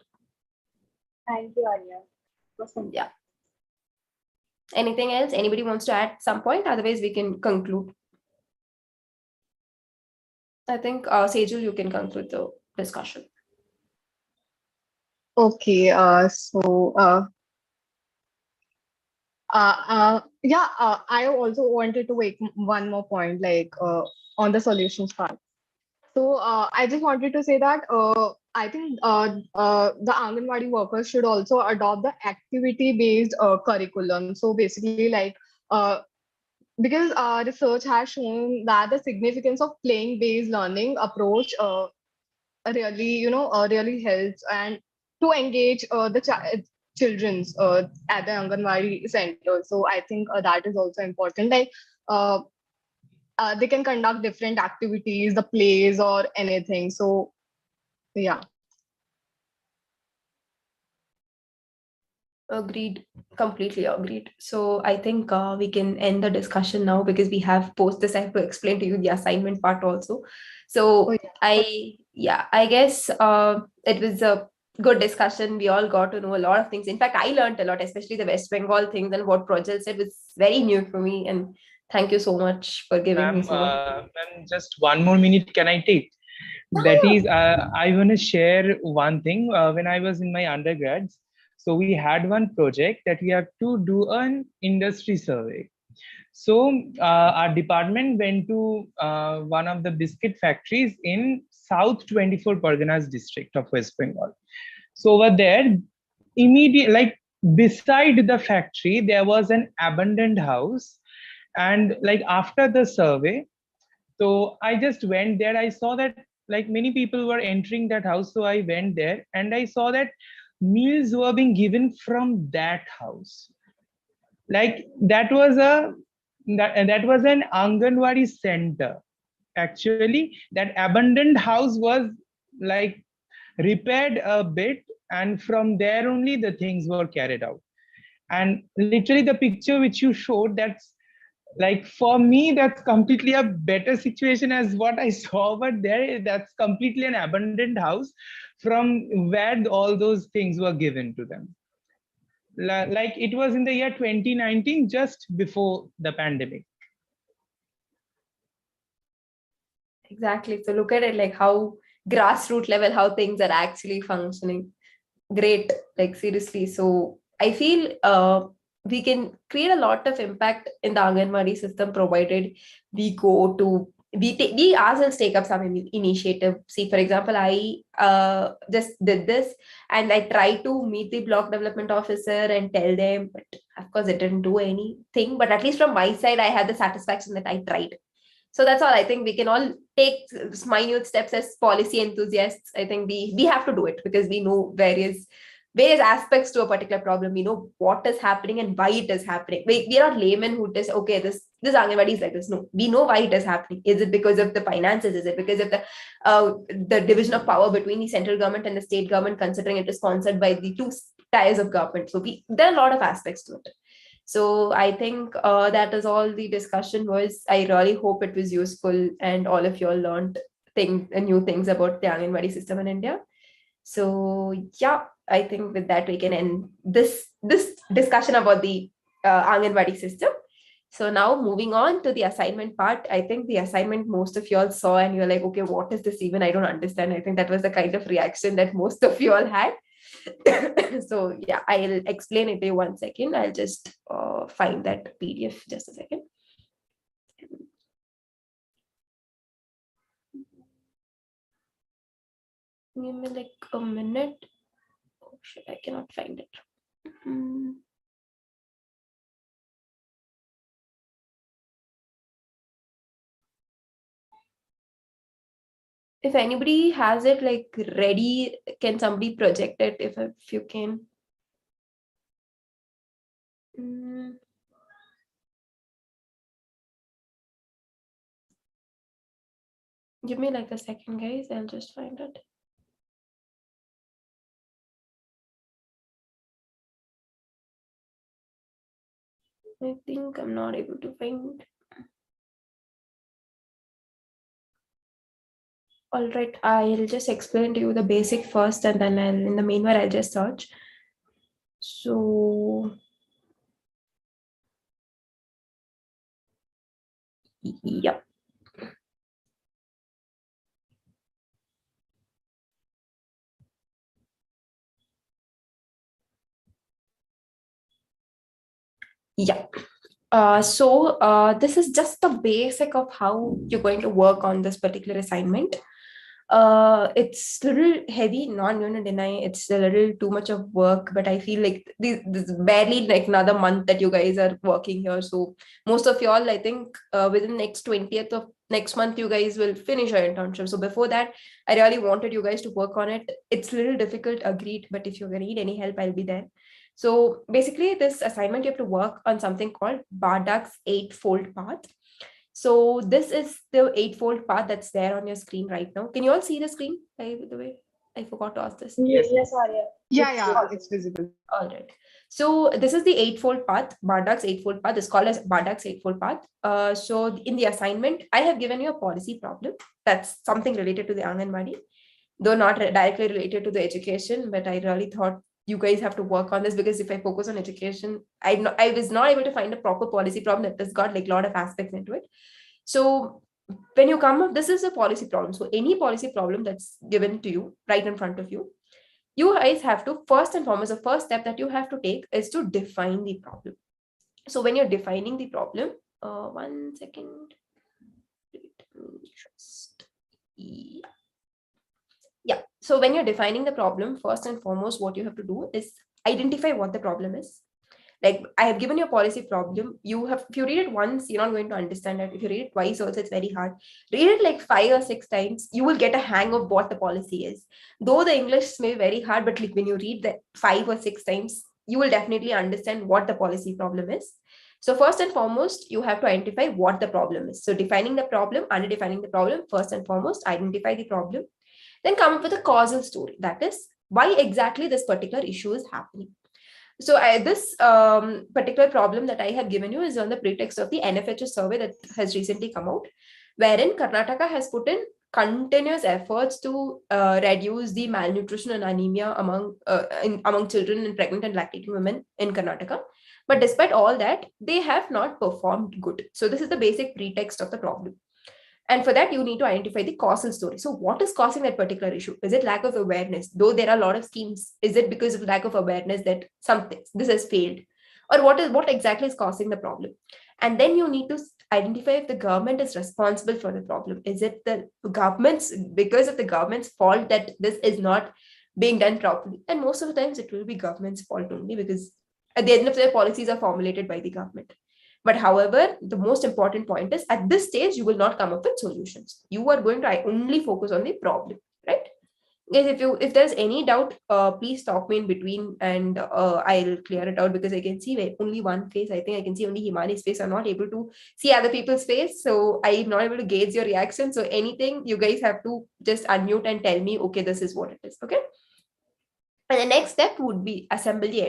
Thank you, Arya. Awesome. Yeah. Anything else? Anybody wants to add some point? Otherwise, we can conclude. I think, Sejal, you can conclude the discussion. Okay. I also wanted to make one more point, like on the solutions part. So I just wanted to say that I think the Anganwadi workers should also adopt the activity-based curriculum. So basically, like because research has shown that the significance of playing-based learning approach really helps and to engage the children's at the Anganwadi center. So I think that is also important. Like they can conduct different activities, the plays or anything. So yeah. Agreed. Completely agreed. So I think we can end the discussion now because we have post this. I have to explain to you the assignment part also. So I guess it was a good discussion. We all got to know a lot of things. In fact, I learned a lot, especially the West Bengal things and what Projal said was very new for me. And Thank you so much for giving me Ma'am, so much. ma'am, just one more minute can I take? That is, I want to share one thing. When I was in my undergrads, so we had one project that we have to do an industry survey. So our department went to one of the biscuit factories in South 24 Parganas district of West Bengal. So over there, immediate, like beside the factory, there was an abandoned house. And like after the survey, so I just went there. I saw that like many people were entering that house. So I went there and I saw that meals were being given from that house. Like that was an Anganwari center. Actually, that abandoned house was like repaired a bit, and from there only the things were carried out. And literally the picture which you showed, that's like for me that's completely a better situation as what I saw over there. That's completely an abandoned house from where all those things were given to them. Like it was in the year 2019, just before the pandemic. Exactly. So look at it like how grassroots level, how things are actually functioning. Great, like seriously. So I feel we can create a lot of impact in the Anganwadi system, provided we go to we ourselves take up some initiative. See, for example, I just did this and I tried to meet the block development officer and tell them, but of course it didn't do anything. But at least from my side, I had the satisfaction that I tried. So that's all. I think we can all take minute steps as policy enthusiasts. I think we have to do it because we know various aspects to a particular problem. We know what is happening and why it is happening. We are not laymen who just, okay, this Anganwadi is like this. No, we know why it is happening. Is it because of the finances? Is it because of the division of power between the central government and the state government, considering it is sponsored by the two tiers of government? So there are a lot of aspects to it. So I think that is all the discussion was. I really hope it was useful and all of you all learned new things about the Anganwadi system in India. So yeah, I think with that we can end this discussion about the Anganwadi system. So now moving on to the assignment part. I think the assignment most of you all saw and you're like, okay, what is this even? I don't understand. I think that was the kind of reaction that most of you all had. So yeah, I'll explain it to you 1 second. I'll just find that PDF, just a second. Give me like a minute. Oh shit, I cannot find it. If anybody has it like ready, can somebody project it if you can? Give me like a second, guys. I'll just find it. I think I'm not able to find. All right, I'll just explain to you the basic first, and then in the meanwhile, I'll just search. So, yep. Yeah. So this is just the basic of how you're going to work on this particular assignment. It's a little heavy, not going to deny it's a little too much of work, but I feel like this is barely like another month that you guys are working here. So most of y'all, I think within next 20th of next month, you guys will finish your internship. So before that, I really wanted you guys to work on it. It's a little difficult, agreed, but if you need any help, I'll be there. So basically this assignment, you have to work on something called Bardak's eightfold path. So this is the eightfold path that's there on your screen right now. Can you all see the screen, by the way? I forgot to ask this. Yes, Arya. Yeah, it's visible. All right. So this is the eightfold path, Bardak's eightfold path. It's called as Bardak's eightfold path. So in the assignment, I have given you a policy problem. That's something related to the Anganwadi, though not directly related to the education, but I really thought you guys have to work on this, because if I focus on education, I was not able to find a proper policy problem that has got like a lot of aspects into it. So when you come up, this is a policy problem. So any policy problem that's given to you right in front of you, you guys have to, first and foremost, the first step that you have to take is to define the problem. So when you're defining the problem, one second. Yeah. So when you're defining the problem, first and foremost, what you have to do is identify what the problem is. Like, I have given you a policy problem. If you read it once, you're not going to understand it. If you read it twice also, it's very hard. Read it like 5 or 6 times, you will get a hang of what the policy is. Though the English may be very hard, but like when you read that 5 or 6 times, you will definitely understand what the policy problem is. So first and foremost, you have to identify what the problem is. So defining the problem, under defining the problem, first and foremost, identify the problem. Then come up with a causal story. That is, why exactly this particular issue is happening. So this particular problem that I have given you is on the pretext of the NFHS survey that has recently come out, wherein Karnataka has put in continuous efforts to reduce the malnutrition and anemia among children and pregnant and lactating women in Karnataka. But despite all that, they have not performed good. So this is the basic pretext of the problem. And for that, you need to identify the causal story. So what is causing that particular issue? Is it lack of awareness? Though there are a lot of schemes, is it because of lack of awareness that this has failed? Or what exactly is causing the problem? And then you need to identify if the government is responsible for the problem. Is it because of the government's fault that this is not being done properly? And most of the times it will be government's fault only, because at the end of the day, policies are formulated by the government. But however, the most important point is, at this stage, you will not come up with solutions. You are going to only focus on the problem, right? Guys, if there's any doubt, please stop me in between and I'll clear it out, because I can see only one face. I think I can see only Himani's face. I'm not able to see other people's face. So I'm not able to gauge your reaction. So anything, you guys have to just unmute and tell me, okay, this is what it is, okay? And the next step would be assemble the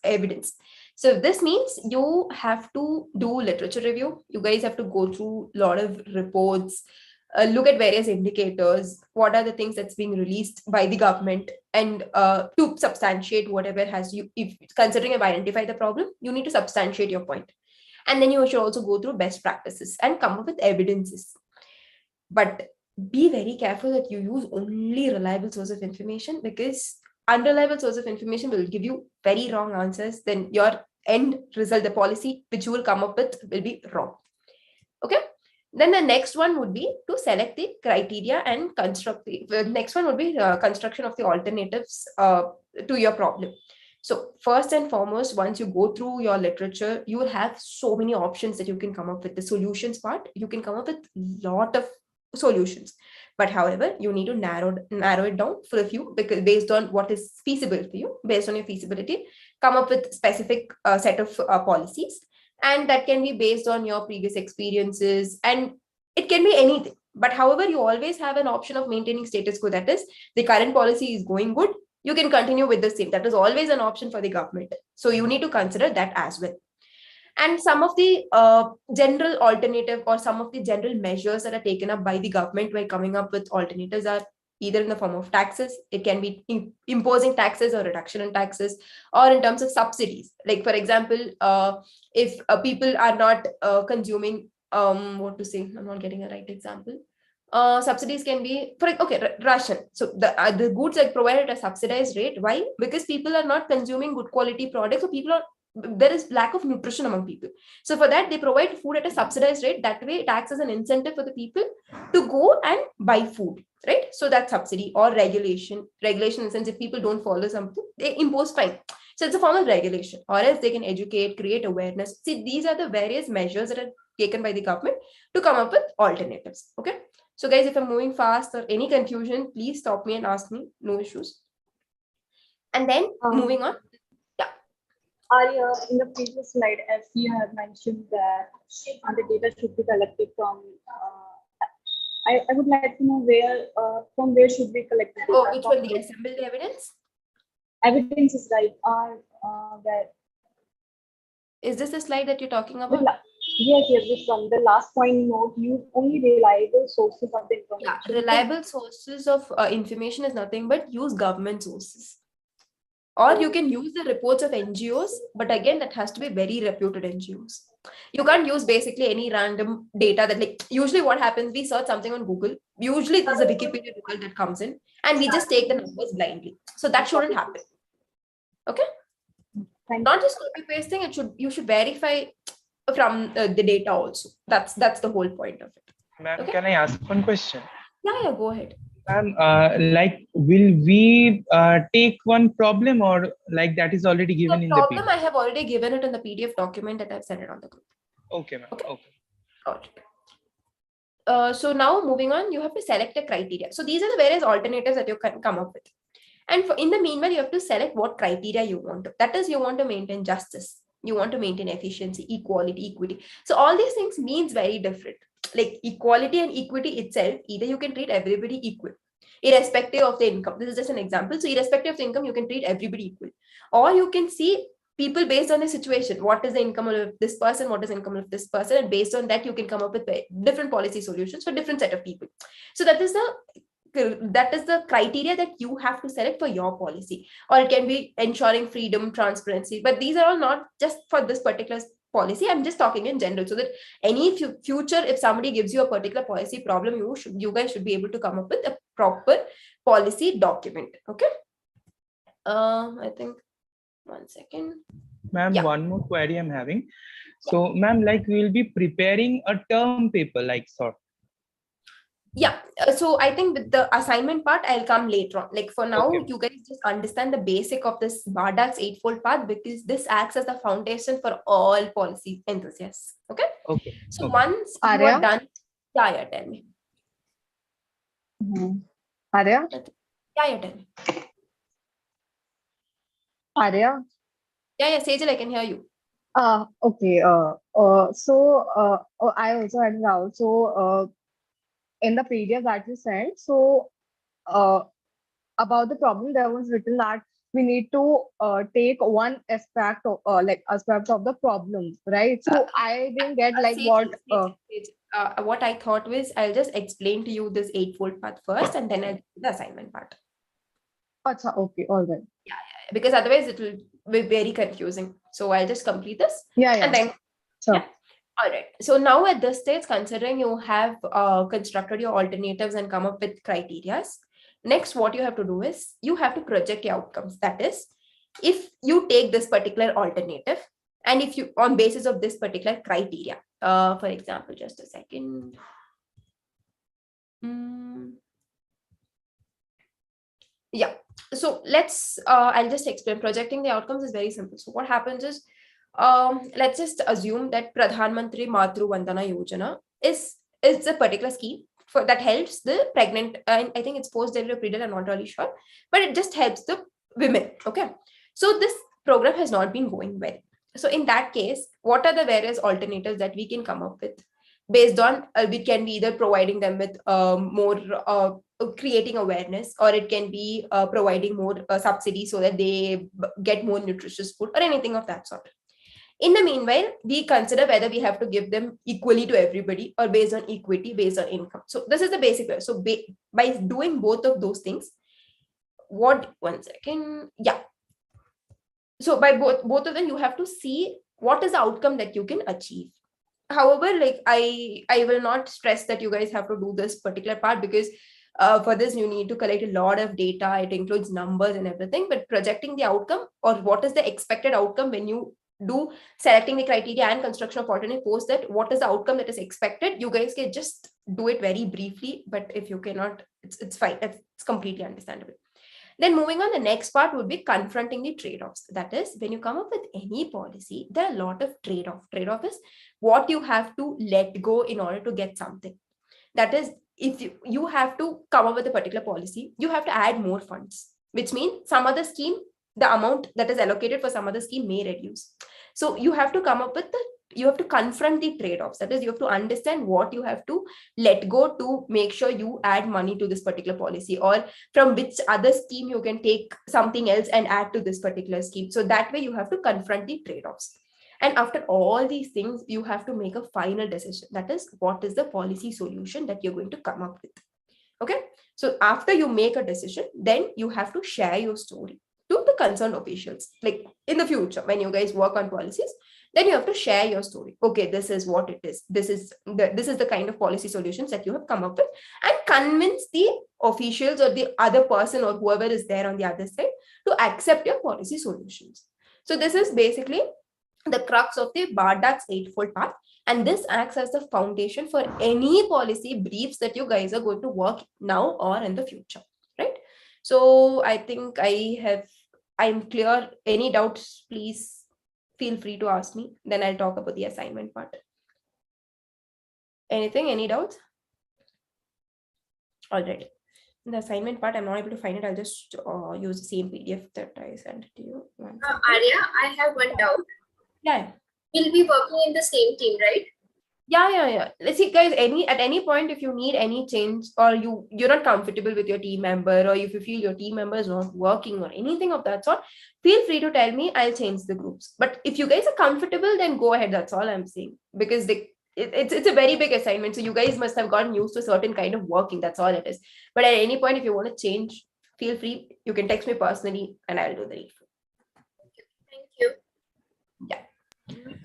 evidence. So this means you have to do literature review. You guys have to go through a lot of reports, look at various indicators, what are the things that's being released by the government, and to substantiate whatever if considering you've identified the problem, you need to substantiate your point. And then you should also go through best practices and come up with evidences. But be very careful that you use only reliable source of information, because unreliable source of information will give you very wrong answers. Then your end result, the policy which you will come up with, will be wrong. Okay. Then the next one would be to select the criteria and construct the next one would be construction of the alternatives to your problem. So first and foremost, once you go through your literature, you will have so many options that you can come up with. The solutions part, you can come up with a lot of solutions. But however, you need to narrow it down for a few, because based on what is feasible for you, based on your feasibility, come up with specific set of policies. And that can be based on your previous experiences, and it can be anything. But however, you always have an option of maintaining status quo. That is, the current policy is going good, you can continue with the same. That is always an option for the government. So you need to consider that as well. And some of the general alternative or some of the general measures that are taken up by the government by coming up with alternatives are either in the form of taxes. It can be imposing taxes or reduction in taxes, or in terms of subsidies. Like, for example, if people are not consuming, I'm not getting a right example. Subsidies can be ration. So the goods are provided at a subsidized rate. Why? Because people are not consuming good quality products, so there is lack of nutrition among people. So for that, they provide food at a subsidized rate. That way, it acts as an incentive for the people to go and buy food, right? So that's subsidy. Or regulation in the sense, if people don't follow something, they impose fine. So it's a form of regulation. Or else they can educate, create awareness. See, these are the various measures that are taken by the government to come up with alternatives. Okay. So guys, if I'm moving fast or any confusion, please stop me and ask me. No issues. And then moving on. Arya, in the previous slide, as you have mentioned that the data should be collected from, I would like to know from where should we collect the data? Oh, which one? The assembled evidence? Evidence is right. Is this the slide that you're talking about? Yes, this one. The last point note, use only reliable sources of the information. Yeah, reliable sources of information is nothing but use government sources. Or you can use the reports of NGOs, but again, that has to be very reputed NGOs. You can't use basically any random data that, like, usually what happens, we search something on Google. Usually there's a Wikipedia result that comes in and we just take the numbers blindly. So that shouldn't happen. Okay. Not just copy pasting, you should verify from the data also. That's the whole point of it. Ma'am, Okay. can I ask one question? Yeah, go ahead. Ma'am, like, will we take one problem, or like that is already given The in the problem PDF? I have already given it in the PDF document that I've sent it on the group. Okay, ma'am. Okay. Okay. All right. So now moving on, you have to select a criteria. So these are the various alternatives that you can come up with. And in the meanwhile, you have to select what criteria you want to. That is, you want to maintain justice. You want to maintain efficiency, equality, equity. So all these things means very different. Like equality and equity itself, either you can treat everybody equal, irrespective of the income. This is just an example. So irrespective of the income, you can treat everybody equal. Or you can see people based on the situation. What is the income of this person? What is the income of this person? And based on that, you can come up with different policy solutions for different set of people. So that is the criteria that you have to select for your policy. Or it can be ensuring freedom, transparency. But these are all not just for this particular policy. I'm just talking in general, so that any future, if somebody gives you a particular policy problem, you guys should be able to come up with a proper policy document. Okay. I think 1 second. Ma'am, Yeah. one more query I'm having. So, ma'am, like we will be preparing a term paper, like sort. Yeah. So I think with the assignment part, I'll come later on. Like for now, Okay. you guys just understand the basic of this Bardak's eightfold path, because this acts as the foundation for all policy enthusiasts. Okay. Okay. So Okay. once you Arya? are done, yeah, tell me. Arya? Yeah, tell me. Arya? Yeah, Sejal, I can hear you. Okay. I also had a doubt. So, in the PDF that you sent, so about the problem, there was written that we need to take one aspect of the problem, right? So I didn't get like Sejal, what I thought was, I'll just explain to you this eightfold path first, and then I'll do the assignment part. Acha, okay, all right. Yeah, because otherwise it will be very confusing. So I'll just complete this. Yeah. And then Sure. yeah. All right. So now at this stage, considering you have constructed your alternatives and come up with criteria, next what you have to do is you have to project your outcomes. That is, if you take this particular alternative and if you on basis of this particular criteria, for example, just a second. Yeah. So let's I'll just explain. Projecting the outcomes is very simple. So what happens is, let's just assume that Pradhan Mantri Matru Vandana Yojana is a particular scheme for that helps the pregnant, and I think it's post-delivery period, I'm not really sure, but it just helps the women. Okay. So this program has not been going well. So in that case, what are the various alternatives that we can come up with? Based on, we can be either providing them with more creating awareness, or it can be providing more subsidies so that they get more nutritious food, or anything of that sort. In the meanwhile, we consider whether we have to give them equally to everybody or based on equity, based on income. So this is the basic way. So by doing both of those things, one second. Yeah. So by both of them, you have to see what is the outcome that you can achieve. However, like I will not stress that you guys have to do this particular part, because for this you need to collect a lot of data. It includes numbers and everything, but projecting the outcome, or what is the expected outcome when you do selecting the criteria and construction of alternate post, that what is the outcome that is expected, you guys can just do it very briefly. But if you cannot, it's fine. It's completely understandable. Then moving on, the next part would be confronting the trade-offs. That is, when you come up with any policy, there are a lot of trade-off. Trade-off is what you have to let go in order to get something. That is, if you have to come up with a particular policy, you have to add more funds, which means some other scheme, the amount that is allocated for some other scheme may reduce. So you have to come up with you have to confront the trade-offs. That is, you have to understand what you have to let go to make sure you add money to this particular policy, or from which other scheme you can take something else and add to this particular scheme. So that way you have to confront the trade-offs. And after all these things, you have to make a final decision. That is, what is the policy solution that you're going to come up with. Okay. So after you make a decision, then you have to share your story to the concerned officials. Like in the future, when you guys work on policies, then you have to share your story. Okay, this is what it is. This is the kind of policy solutions that you have come up with, and convince the officials or the other person or whoever is there on the other side to accept your policy solutions. So this is basically the crux of the Bardak's Eightfold Path, and this acts as the foundation for any policy briefs that you guys are going to work now or in the future, right? So I think I'm clear. Any doubts, please feel free to ask me. Then I'll talk about the assignment part. Any doubts? All right. The assignment part, I'm not able to find it. I'll just use the same PDF that I sent it to you. Arya, I have one doubt. Yeah. We'll be working in the same team, right? Yeah. Let's see, guys, at any point, if you need any change or you're not comfortable with your team member, or if you feel your team member is not working or anything of that sort, feel free to tell me. I'll change the groups. But if you guys are comfortable, then go ahead. That's all I'm saying. Because it's a very big assignment. So you guys must have gotten used to a certain kind of working. That's all it is. But at any point, if you want to change, feel free. You can text me personally and I'll do the needful. Thank you. Yeah.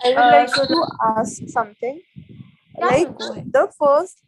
I would like to ask something. Yeah, Like go ahead. the first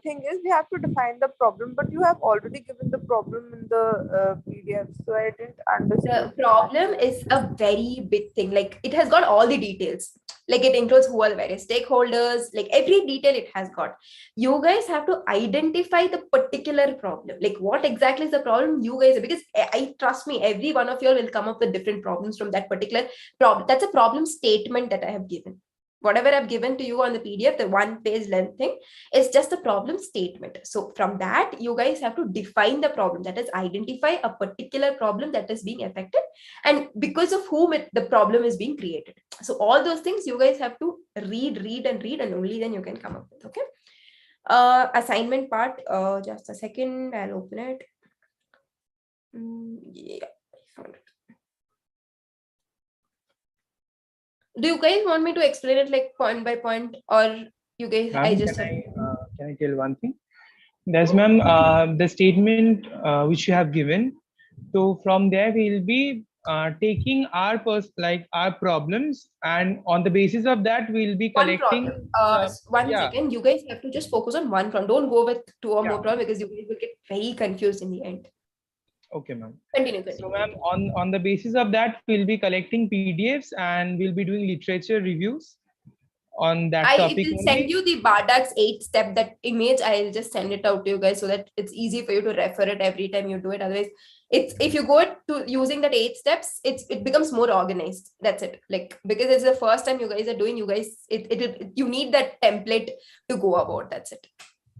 thing is we have to define the problem, but you have already given the problem in the PDF, so I didn't understand. The problem is a very big thing. Like it has got all the details. Like it includes who are the various stakeholders, like every detail it has got. You guys have to identify the particular problem. Like what exactly is the problem you guys, because I trust me, every one of you will come up with different problems from that particular problem. That's a problem statement that I have given. Whatever I've given to you on the PDF, the 1-page length thing, is just a problem statement. So from that, you guys have to define the problem. That is, identify a particular problem that is being affected and because of whom the problem is being created. So all those things you guys have to read, and only then you can come up with. Okay. Assignment part, just a second, I'll open it. Yeah, I found it. Do you guys want me to explain it like point by point, or you guys? Can I tell one thing? Yes, ma'am. The statement which you have given. So from there we will be taking our problems, and on the basis of that we will be collecting. One second. You guys have to just focus on one problem. Don't go with two or more problems because you guys will get very confused in the end. Okay, ma'am. Continue. So, ma'am, on the basis of that, we'll be collecting PDFs and we'll be doing literature reviews on that topic. I will send you the Bardak's 8-step, that image. I'll just send it out to you guys so that it's easy for you to refer it every time you do it. Otherwise, if you go to using that 8 steps, it becomes more organized. That's it. Like, because it's the first time you guys are doing, you need that template to go about. That's it.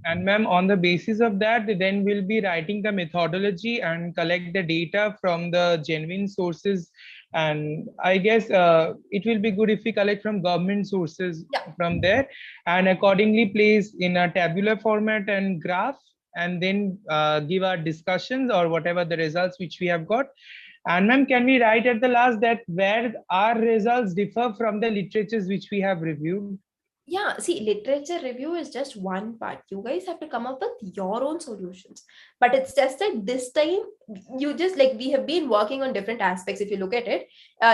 And ma'am, on the basis of that, then we'll be writing the methodology and collect the data from the genuine sources. And I guess it will be good if we collect from government sources from there, and accordingly place in a tabular format and graph, and then give our discussions or whatever the results which we have got. And ma'am, can we write at the last that where our results differ from the literatures which we have reviewed? Yeah, see, literature review is just one part. You guys have to come up with your own solutions. But it's just that this time, you just we have been working on different aspects. If you look at it,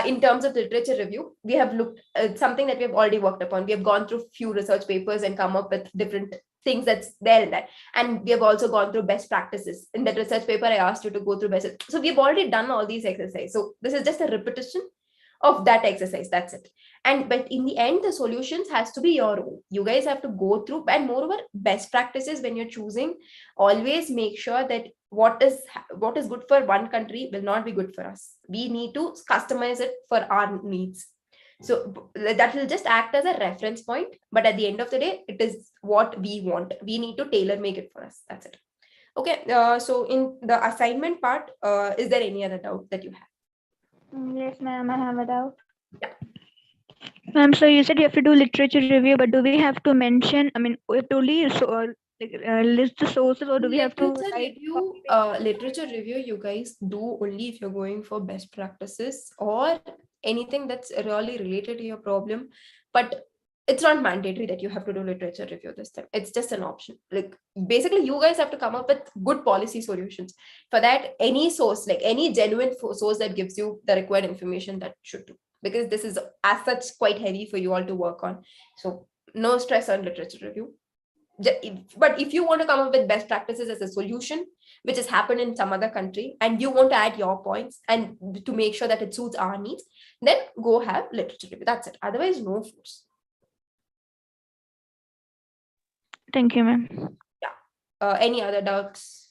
in terms of literature review, we have looked at something that we have already worked upon. We have gone through few research papers and come up with different things that's there in that. And we have also gone through best practices. In that research paper, I asked you to go through best. So we've already done all these exercises. So this is just a repetition of that exercise. That's it. But in the end, the solutions has to be your own. You guys have to go through, and moreover, best practices when you're choosing, always make sure that what is good for one country will not be good for us. We need to customize it for our needs. So that will just act as a reference point. But at the end of the day, it is what we want. We need to tailor make it for us. That's it. Okay. So in the assignment part, is there any other doubt that you have? Yes, ma'am, I have a doubt. Yeah. Ma'am, so you said you have to do literature review, but do we have to mention, we have to list the sources, or do we have to write literature review you guys do only if you're going for best practices or anything that's really related to your problem. But it's not mandatory that you have to do literature review this time. It's just an option. Like basically you guys have to come up with good policy solutions. For that, any source, like any genuine source that gives you the required information, that should do, because this is as such quite heavy for you all to work on. So no stress on literature review. But if you want to come up with best practices as a solution which has happened in some other country, and you want to add your points and to make sure that it suits our needs, then go have literature review. That's it. Otherwise, no force. Thank you, ma'am. Yeah. Any other doubts?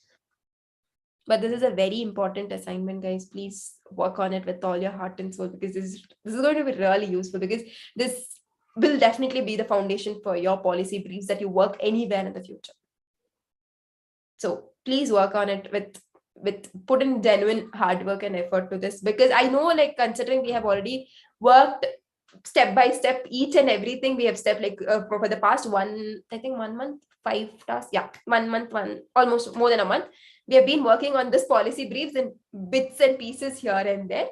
But this is a very important assignment, guys. Please work on it with all your heart and soul, because this is going to be really useful, because this will definitely be the foundation for your policy briefs that you work anywhere in the future. So please work on it with put in genuine hard work and effort to this, because I know, like, considering we have already worked step by step each and everything, we have stepped like for the past 1 month, 5 tasks, yeah, 1 month, almost more than a month, we have been working on this policy briefs in bits and pieces here and there.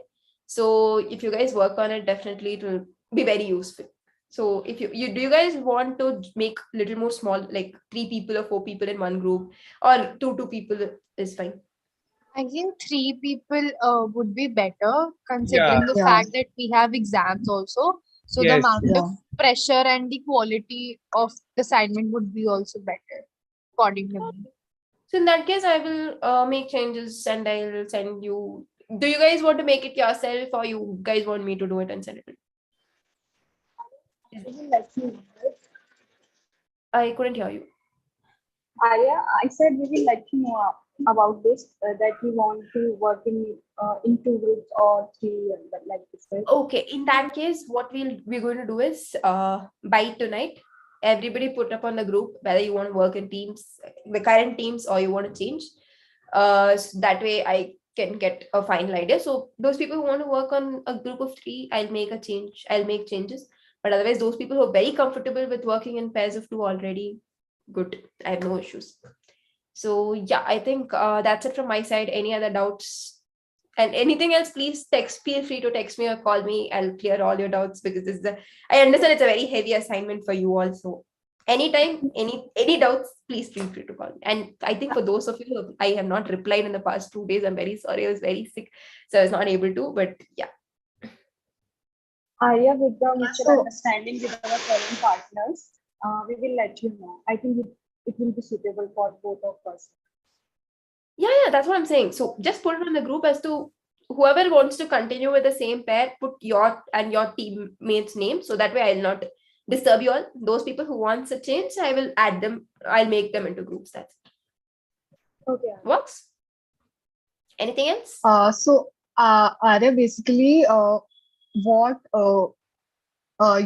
So if you guys work on it, definitely it will be very useful. So if you do you guys want to make little more small, like 3 people or 4 people in one group, or 2 people is fine? I think 3 people would be better, considering the Yeah. fact that we have exams also. So the Yes. amount of pressure and the quality of the assignment would be also better, according to me. So in that case, I will make changes and I'll send you. Do you guys want to make it yourself, or you guys want me to do it and send it? I couldn't hear you. Arya, I said we will let you know about this, that we want to work in 2 groups or 3, like this. Right? Okay, in that case, what we're going to do is by tonight, everybody put up on the group whether you want to work in teams, the current teams, or you want to change. So that way I can get a final idea. So those people who want to work on a group of 3, I'll make changes. But otherwise, those people who are very comfortable with working in pairs of 2 already, good. I have no issues. So yeah, I think that's it from my side. Any other doubts? And anything else, please feel free to text me or call me. I'll clear all your doubts, because this is I understand it's a very heavy assignment for you also. Anytime, any doubts, please feel free to call me. And I think for those of you who I have not replied in the past 2 days, I'm very sorry. I was very sick, so I was not able to, but yeah. Arya, with the mutual understanding with our current partners, we will let you know. I think it will be suitable for both of us. Yeah, that's what I'm saying. So just put it in the group as to whoever wants to continue with the same pair, put your and your teammates' name, so that way I'll not disturb you all. Those people who wants a change, I will add them. I'll make them into groups. That's it. Okay. Works. Anything else? So Arya, basically, what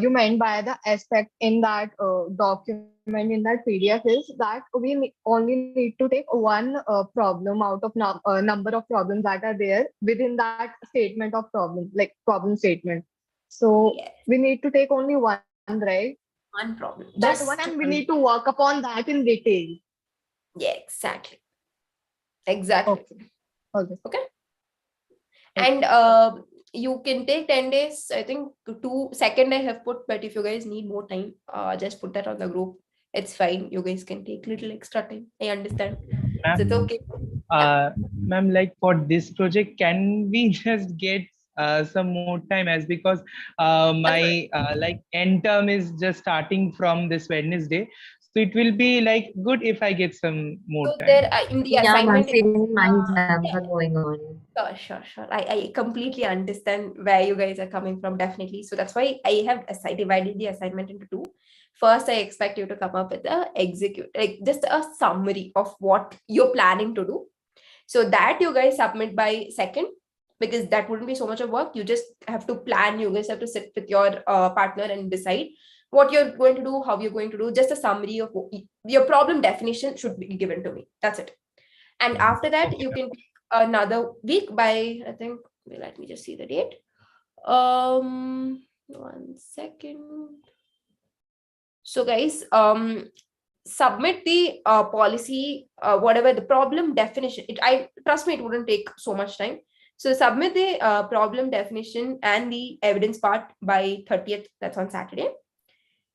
you meant by the aspect in that document, in that PDF, is that we only need to take one problem out of number of problems that are there within that statement of problem, like problem statement. So yes, we need to take only one, right? One problem. That one, and we need to work upon that in detail. Yeah, exactly. Exactly. Okay. And you can take 10 days. I think 2nd I have put, but if you guys need more time, just put that on the group. It's fine. You guys can take little extra time. I understand. So it's okay. Ma'am, like for this project, can we just get some more time, as because my like end term is just starting from this Wednesday, so it will be like good if I get some more time. There in the assignment, my exams are going on. Sure. I completely understand where you guys are coming from, definitely. So that's why I have divided the assignment into 2. First, I expect you to come up with just a summary of what you're planning to do. So that you guys submit by 2nd, because that wouldn't be so much of work. You just have to plan. You guys have to sit with your partner and decide what you're going to do, how you're going to do. Just a summary of your problem definition should be given to me. That's it. And after that, you can take another week by, I think, let me just see the date. 1 second. So guys, submit the policy, whatever the problem definition. Trust me, it wouldn't take so much time. So submit the problem definition and the evidence part by 30th. That's on Saturday.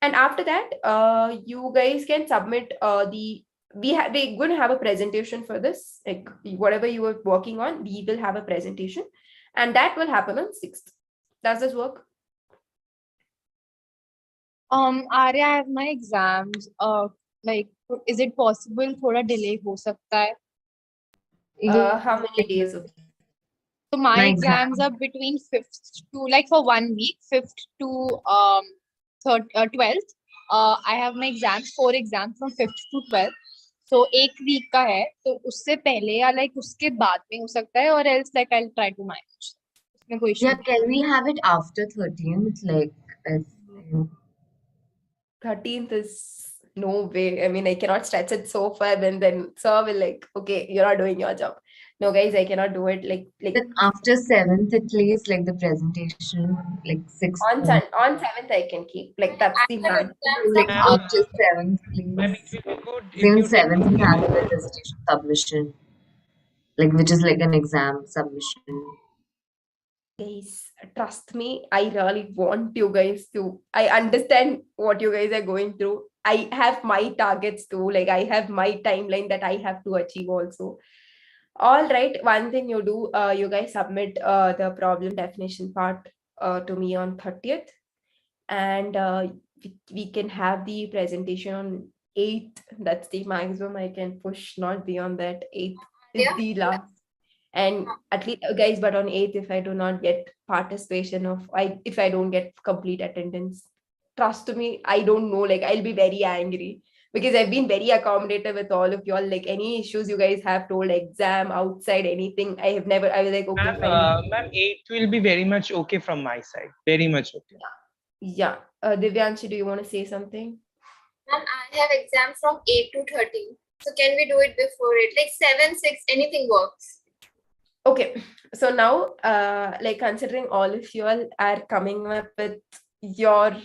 And after that, you guys can submit we're going to have a presentation for this, like whatever you are working on, we will have a presentation, and that will happen on 6th. Does this work? Arya, I have my exams. Like, is it possible thoda delay ho sakta hai? How many days of So my My exams are between 5th to, like, for 1 week, 5th to 12th. I have my exams, 4 exams from 5th to 12th. So एक week का है, तो उससे पहले या like उसके बाद में हो सकता है, or else like I'll try to manage. उसमें कोई issue Yeah, नहीं. can we have it after 13th? Like, as in, 13th is no way. I mean, I cannot stretch it so far, and then sir will like, okay, you're not doing your job. No, guys, I cannot do it. Like then after 7th, at least, like the presentation, like 6th. on 7th, I can keep. Like that's the man. Like Ma'am, after 7th, ma'am, please. it will be good if Then you take 7th, we have the presentation submission, like which is like an exam submission. Guys, trust me, I really want you guys to. I understand what you guys are going through. I have my targets too. Like I have my timeline that I have to achieve also. All right, one thing you do, you guys submit the problem definition part to me on 30th, and we can have the presentation on 8th. That's the maximum I can push, not beyond that. 8th is the last. And at least, guys, but on 8th, if I do not get participation if I don't get complete attendance, trust me, I don't know, like I'll be very angry, because I've been very accommodative with all of y'all. Like any issues you guys have told, exam, outside, anything, I was like, okay, fine. ma'am, 8th will be very much okay from my side. Very much okay. Yeah. Divyanshi, do you want to say something? Ma'am, I have exam from 8 to 13. So can we do it before it? Like 7, 6, anything works. Okay, so now, like considering all of you all are coming up with your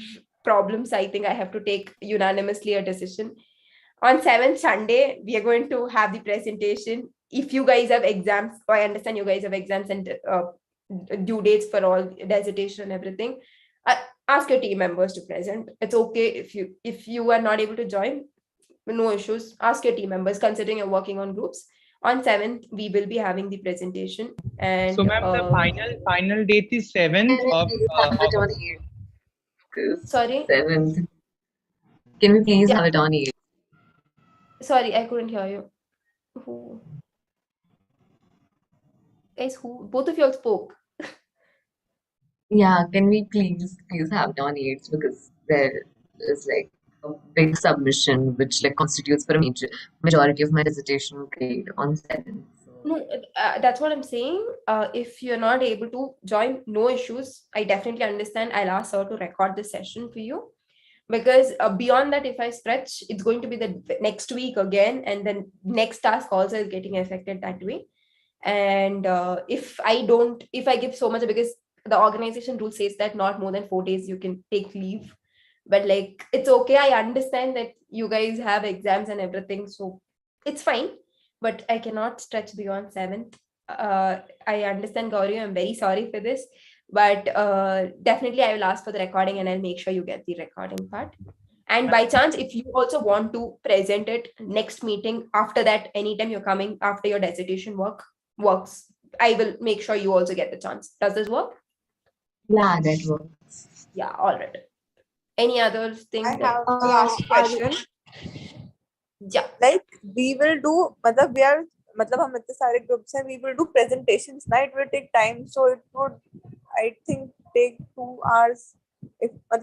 problems, I think I have to take unanimously a decision. On 7th Sunday, we are going to have the presentation. If you guys have exams, I understand you guys have exams and due dates for all dissertation and everything. Ask your team members to present. It's okay if you are not able to join, no issues. Ask your team members, considering you're working on groups. On 7th, we will be having the presentation. And so, ma'am, the final date is 7th of August. Sorry? 7th. Can we please have it on 8th? Sorry, I couldn't hear you. Who? Guys, who? Both of you all spoke. Yeah, can we please have it on 8th, because there is like a big submission which like constitutes for a majority of my dissertation grade on 7th. No, that's what I'm saying. If you're not able to join, no issues. I definitely understand. I'll ask her to record the session for you, because beyond that, if I stretch, it's going to be the next week again, and then next task also is getting affected that way. And if I give so much, because the organization rule says that not more than 4 days you can take leave, but like it's okay. I understand that you guys have exams and everything, so it's fine, but I cannot stretch beyond 7th. I understand, Gauri, I'm very sorry for this, but definitely I will ask for the recording, and I'll make sure you get the recording part. And by chance, if you also want to present it next meeting, after that, anytime you're coming after your dissertation works, I will make sure you also get the chance. Does this work? Yeah, that works. Yeah, all right. Any other thing? I have a last question. Yeah. Like we will do, हम इतने सारे groups हैं, we will do presentations. Now it will take time, so it would, I think, take 2 hours. It will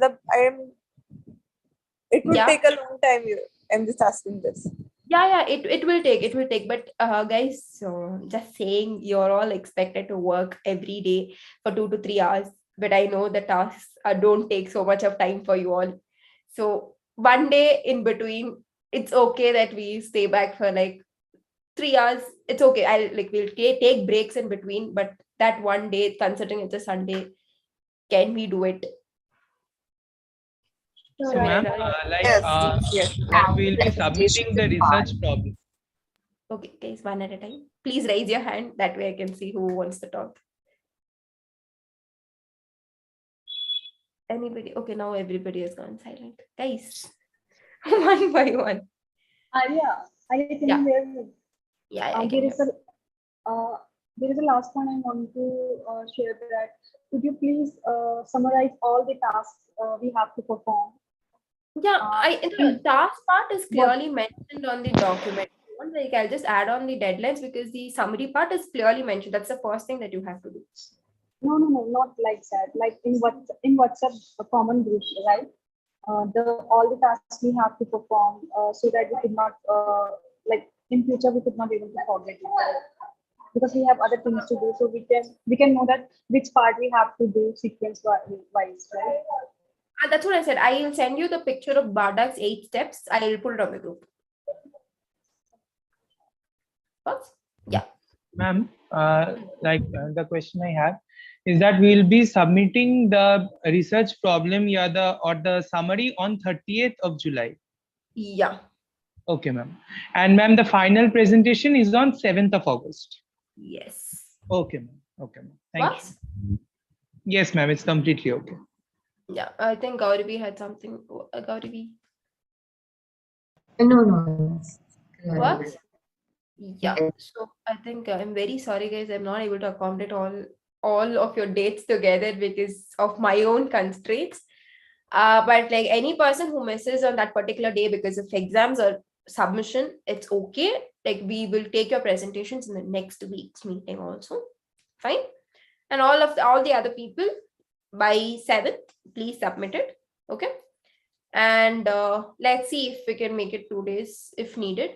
take a long time. I'm just asking this. Yeah, it will take, but guys, so just saying, you're all expected to work every day for 2 to 3 hours, but I know the tasks don't take so much of time for you all. So one day in between, it's okay that we stay back for like 3 hours. It's okay. We'll take breaks in between, but that one day, considering it's a Sunday, can we do it? So, ma'am, ma'am, we'll be submitting the research problem. Okay, guys, one at a time. Please raise your hand. That way I can see who wants to talk. Anybody? Okay, now everybody has gone silent. Guys, one by one. Arya, can Yeah. you hear me? Yeah, I can There hear. is a there is a last one I want to share that. Could you please summarize all the tasks we have to perform? Yeah, the In task part is what? clearly mentioned on the document. Like, I'll just add on the deadlines because the summary part is clearly mentioned. That's the first thing that you have to do. No, not like that. Like in WhatsApp common group, right? The all the tasks we have to perform so that we could not like in future we could not able to forget it, right? Because we have other things to do, so we can know that which part we have to do sequence wise, right? That's what I said. I will send you the picture of Bardak's 8 steps. I will put it on the group. What? Yeah. Ma'am, the question I have is that we'll be submitting the research problem or the summary on 30th of July. Yeah. Okay, ma'am. And ma'am, the final presentation is on 7th of August. Yes. Okay, ma'am. Okay, ma'am. Thank What? you. Yes, ma'am. It's completely okay. Yeah, I think Gauravi had something. Gauravi. No. What? Yeah. So I think I'm very sorry, guys. I'm not able to accommodate all of your dates together because of my own constraints. But like any person who misses on that particular day because of exams or submission, it's okay. Like we will take your presentations in the next week's meeting also. Fine. And all the other people by 7th, please submit it. Okay. And let's see if we can make it 2 days if needed.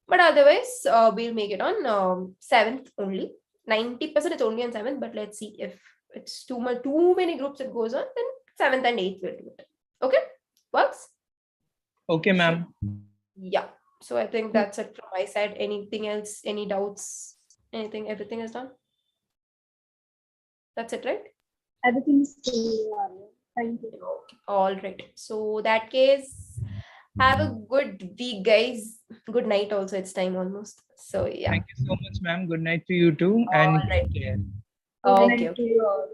But otherwise, we'll make it on 7th only. 90% it's only on 7th, but let's see if it's too many groups it goes on, then 7th and 8th will do it. Okay? Works? Okay, ma'am. Yeah. So I think that's it from my side. Anything else? Any doubts? Anything? Everything is done? That's it, right? Everything is clear. Thank you. Okay. All right. So that case, have a good week, guys. Good night also. It's time almost. So yeah. Thank you so much, ma'am. Good night to you too. And right. take care. Okay. To you all.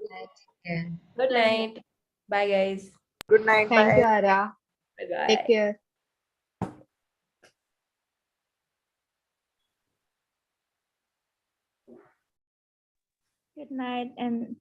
Yeah. Good night. Bye, guys. Good night. Thank you, Bye. Arya. Bye-bye. Take care. Good night and